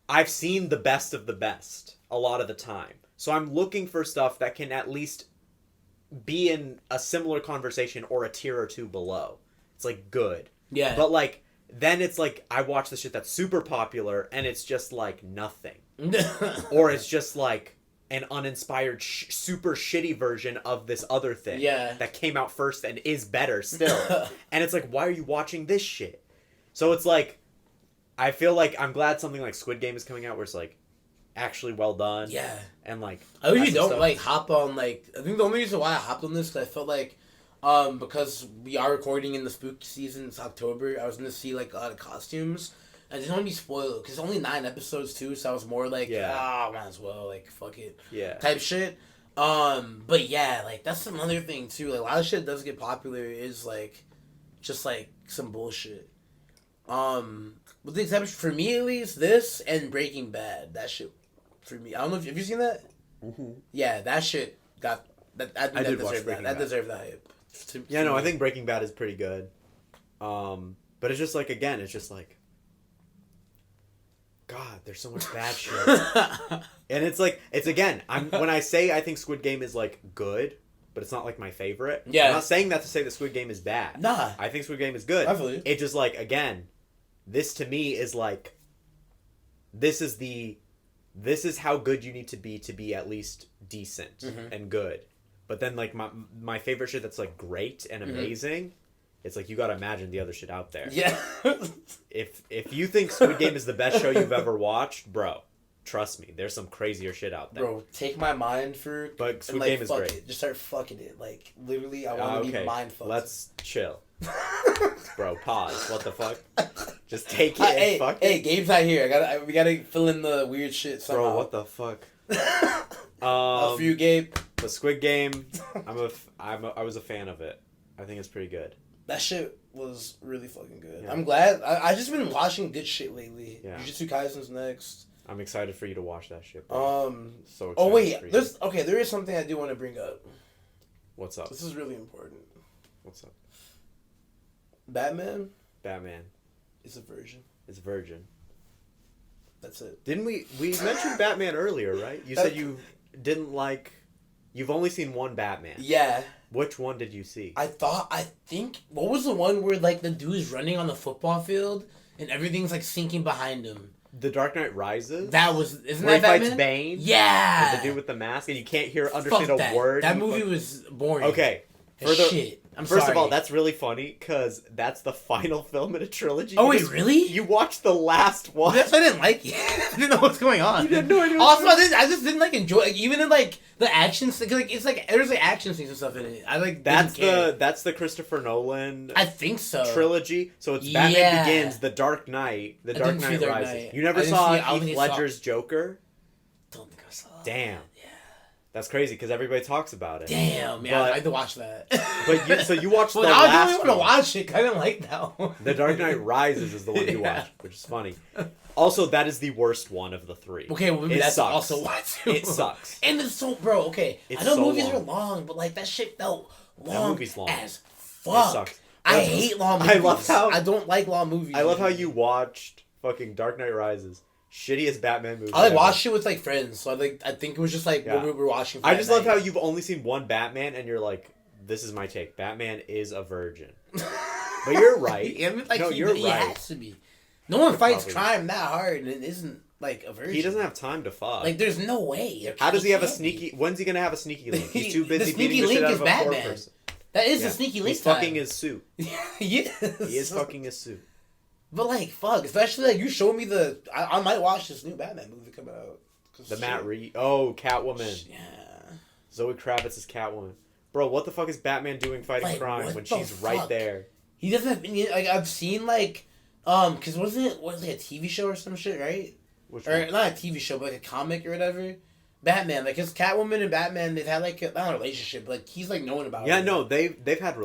I've seen the best of the best a lot of the time. So I'm looking for stuff that can at least be in a similar conversation or a tier or two below. It's like good. Yeah. But like then it's like I watch the shit that's super popular and it's just like nothing. Or it's just like an uninspired super shitty version of this other thing that came out first and is better still. And it's like, why are you watching this shit? So it's like I feel like I'm glad something like Squid Game is coming out where it's like actually well done. Yeah. And like I usually don't stuff. like hop on like. I think the only reason why I hopped on this because I felt like, because we are recording in the spooky season. It's October. I was gonna see like a lot of costumes. I didn't want to be spoiled because it's only 9 episodes too. So I was more like, might as well like fuck it. Yeah. Type shit. But yeah, like that's another thing too. Like a lot of shit does get popular is like, just like some bullshit. With the exception for me at least, this and Breaking Bad. That shit for me. I don't know if you seen that. Mm-hmm. Yeah, that shit got that. I think I that did watch deserved that. Breaking That Bad. deserved the hype. Yeah, no, I think Breaking Bad is pretty good. But it's just like again, it's just like, God, there's so much bad shit. And it's like when I say I think Squid Game is like good, but it's not like my favorite. Yeah. I'm not saying that to say that Squid Game is bad. Nah. I think Squid Game is good. I feel you. It just like again, this to me is like, this is how good you need to be at least decent and good. But then like my favorite shit that's like great and amazing, it's like you gotta imagine the other shit out there. Yeah. If you think Squid Game is the best show you've ever watched, bro, trust me, there's some crazier shit out there. Bro, take my mind for. But Squid like, Game is fuck great. It. Just start fucking it. Like literally, I want to be mind fucked. Let's chill. Bro, pause. What the fuck? Just take it and fuck it. Hey, Gabe's not here. We gotta fill in the weird shit somehow. Bro, what the fuck? For you, Gabe. The Squid Game, I was a fan of it. I think it's pretty good. That shit was really fucking good. Yeah. I'm glad. I just been watching good shit lately. Yeah. Jujutsu Kaisen's next. I'm excited for you to watch that shit, bro. So excited Oh wait, for you. there is something I do want to bring up. What's up? This is really important. What's up? Batman is a virgin. Is virgin. That's it. Didn't we mentioned Batman earlier, right? You said you didn't like. You've only seen one Batman. Yeah. Which one did you see? I think what was the one where like the dude's running on the football field and everything's like sinking behind him? The Dark Knight Rises. That was isn't where that he Batman? fights Bane. Yeah. With the dude with the mask, and you can't understand a word. That movie was boring. Okay. Shit. First of all, that's really funny because that's the final film in a trilogy. Oh, wait, really? You watched the last one. That's why I didn't like it. I didn't know what's going on. You didn't know anything. Also, I just didn't like enjoy even in like the action scenes. Like it's like there's like action scenes and stuff in it. I like that's didn't care. the Christopher Nolan. I think so. Trilogy. So it's Batman Begins, The Dark Knight, The Dark Knight Dark Rises. Knight. You never saw Heath Ledger's Joker? Don't think I saw. Damn. That's crazy because everybody talks about it. Damn, yeah, I had to watch that. So you watched well, the I last don't even want to watch it. 'Cause I didn't like that one. The Dark Knight Rises is the one you watched, which is funny. Also, that is the worst one of the three. Okay, well, maybe that's sucks. also why too. It sucks. And it's so, bro. Okay, It's I know so movies long. are long, but like that shit felt long. That movie's long. As fuck. It sucks. I hate long movies. I don't like long movies. I love how you watched fucking Dark Knight Rises. Shittiest Batman movie. I like watched it with like friends, so I think it was just like what we were watching. I just love how you've only seen one Batman, and you're like, "This is my take. Batman is a virgin." But you're right. I mean, like, you're right. He has to be. No one fights crime that hard, and it isn't like a virgin. He doesn't have time to fuck. Like, there's no way. How does he have a sneaky? When's he gonna have a sneaky link? He's too busy beating the shit out of a poor person. That is the sneaky link. He's fucking his suit. Yes. He is fucking his suit. But like, fuck, especially like you showed me I might watch this new Batman movie coming out. The Matt Reeves. Oh, Catwoman. Yeah. Zoe Kravitz is Catwoman. Bro, what the fuck is Batman doing fighting crime when she's right there? He doesn't have like I've seen like because wasn't it like a TV show or some shit, right? Which or one? not a TV show, but like a comic or whatever. Batman, like his Catwoman and Batman, they've had like not a relationship, but like he's like knowing about. Yeah, it. no, they've had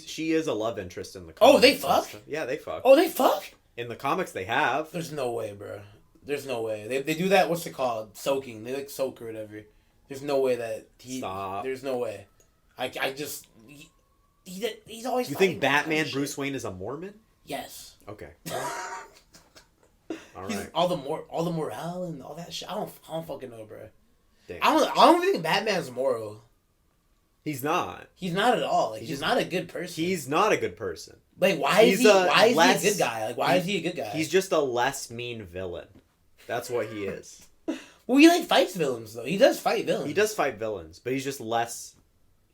she is a love interest in the comics. Oh, they fuck? Yeah, they fuck. Oh, they fuck? In the comics, they have. There's no way, bro. There's no way. They do that. What's it called? Soaking. They like soak or whatever. There's no way that he. Stop. There's no way. I just. He's always. You think fighting Batman Bruce Wayne is a Mormon? Yes. Okay. All He's right. all the morale and all that shit. I don't fucking know, bro. Damn. I don't think Batman's moral. He's not. He's not at all. Like he's not a good person. He's not a good person. Like why is he a good guy? Like why is he a good guy? He's just a less mean villain. That's what he is. Well, he like fights villains though. He does fight villains. He does fight villains, but he's just less.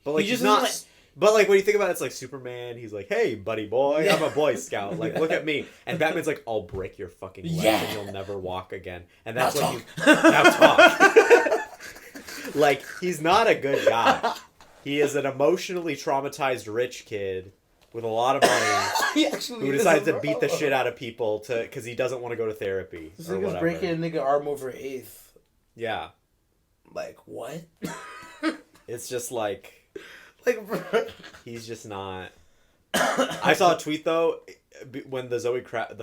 But like He just he's not. doesn't, But like when you think about it, it's like Superman. He's like, "Hey, buddy boy, I'm a Boy Scout. Like, look at me." And Batman's like, "I'll break your fucking legs and you'll never walk again." And that's now when now talk. Like, he's not a good guy. He is an emotionally traumatized rich kid with a lot of money who decides to beat the shit out of people because he doesn't want to go to therapy. This or nigga's whatever. breaking a nigga arm over an eighth. Yeah. Like, what? It's just like... Like, bro. He's just not... I saw a tweet, though, when the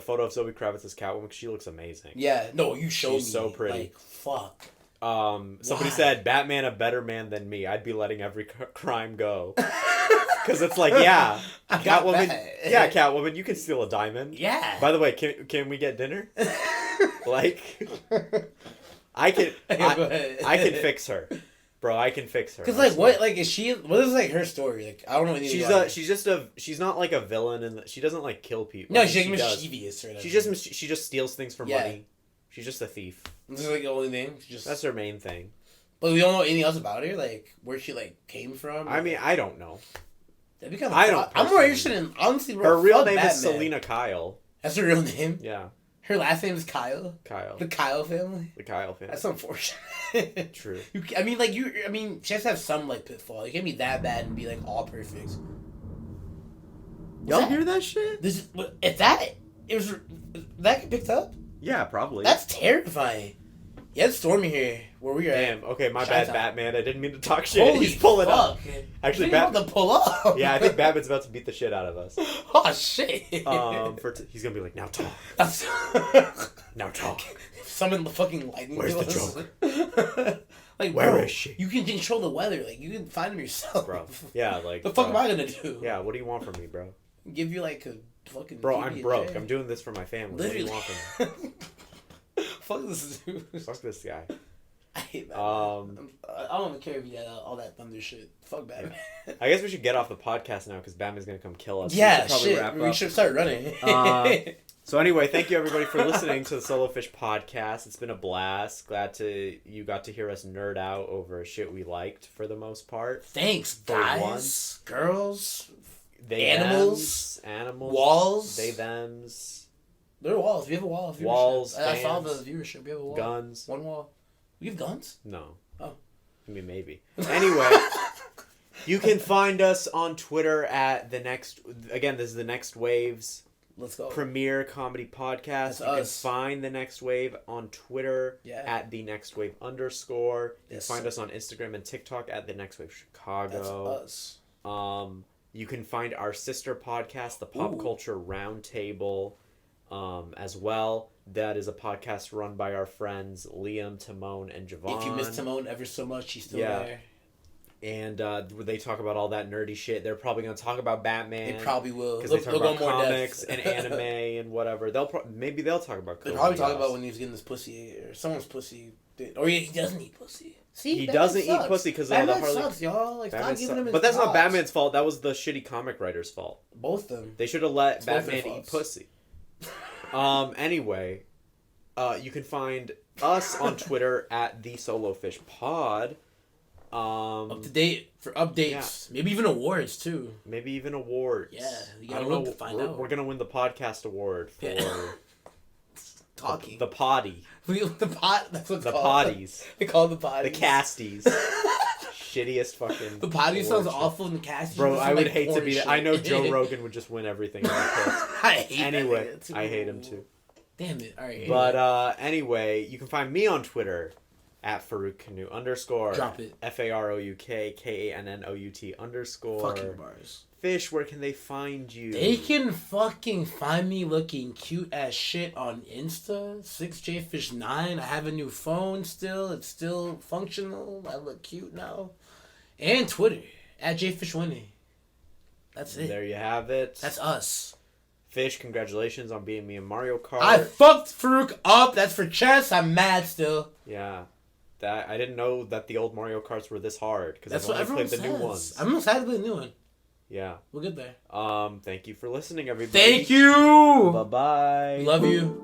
photo of Zoe Kravitz's Catwoman, she looks amazing. Yeah, no, you showed me. She's so pretty. Like, fuck. Somebody said, "Batman a better man than me. I'd be letting every crime go." Because it's like, yeah, Catwoman. Yeah, Catwoman, you can steal a diamond. Yeah. By the way, can we get dinner? Like, I can fix her, bro. I can fix her. Because like, what? Like, is she? What is like her story? Like, I don't know anything about her. She's not like a villain, and she doesn't like kill people. No, she's like mischievous or whatever. She just steals things for money. She's just a thief. This is like the only thing. That's her main thing. But we don't know anything else about her, like where she like came from. I mean, I don't know. That'd be kind of. I don't. I'm more interested in honestly. Bro, her real name Batman. is Selena Kyle. That's her real name. Yeah. Her last name is Kyle. Kyle. The Kyle family. The Kyle family. That's unfortunate. True. I mean, she has to have some like pitfall. You can't be that bad and be like all perfect. Y'all hear that shit? If that get picked up. Yeah, probably. That's terrifying. Yeah, it's stormy here where we are. Damn. Okay, my bad, Batman. I didn't mean to talk shit. Holy He's pulling fuck. up. Actually, Batman to pull up. Yeah, I think Batman's about to beat the shit out of us. Oh shit. He's gonna be like, now talk. Now talk. Summon the fucking lightning. Where's the Joker? Like, where is she? You can control the weather. Like, you can find them yourself, bro. Yeah, like. The fuck am I gonna do? Yeah, what do you want from me, bro? Give you like a fucking. Bro, I'm broke. I'm doing this for my family. Literally. What do you want from me? Fuck this dude. Fuck this guy. I hate Batman. I don't even care if you had all that thunder shit. Fuck Batman. I guess we should get off the podcast now because Batman's gonna come kill us. Yeah, shit. We should start running. So anyway, thank you everybody for listening to the Solo Fish podcast. It's been a blast. Glad you got to hear us nerd out over shit we liked for the most part. Thanks, guys, girls, animals, walls, they thems. There are walls. We have a wall of viewership. Walls, I saw the viewership. We have a wall. Guns. One wall. We have guns? No. Oh. I mean, maybe. Anyway, you can find us on Twitter at this is the Next Waves. Let's go. Premier comedy podcast. You can find the Next Wave on Twitter at the Next Wave _. You can find us on Instagram and TikTok at the Next Wave Chicago. That's us. You can find our sister podcast, the Pop Culture Roundtable, as well. That is a podcast run by our friends Liam, Timon, and Javon. If you miss Timon ever so much, he's still there. And they talk about all that nerdy shit. They're probably going to talk about Batman. They probably will. Because they talk about comics and anime and whatever. Maybe they'll talk about They'll probably talk about when he was getting his pussy or someone's pussy. Or he doesn't eat pussy. See, he doesn't eat pussy because of the Harley. Sucks, y'all. Like, stop giving him his But that's props. not Batman's fault. That was the shitty comic writer's fault. Both of them. They should have let Batman eat pussy. Anyway, you can find us on Twitter at the Solo Fish Pod. Up to date for updates, maybe even awards too. Maybe even awards. Yeah, you gotta I don't know. to find out. We're gonna win the podcast award for talking. The potty. That's what the potties. They call it the potties. The casties. Shittiest fucking. The potty sounds awful in the casties. Bro, I would hate to be. I know Joe Rogan would just win everything. I hate anyway, I hate him too. Damn it! All right. But anyway, you can find me on Twitter at Farouk Canoe _ Drop it. FAROUKKANNOUT _ Fucking bars. Fish, where can they find you? They can fucking find me looking cute as shit on Insta. 6JFish9. I have a new phone still. It's still functional. I look cute now. And Twitter at JFish1. That's it. There you have it. That's us. Fish, congratulations on beating me in Mario Kart. I fucked Farouk up. That's for chess. I'm mad still. Yeah. I didn't know that the old Mario Karts were this hard because I've only played the new ones. I'm excited to play the new one. Yeah. We'll get there. Thank you for listening, everybody. Thank you. Bye-bye. Love you.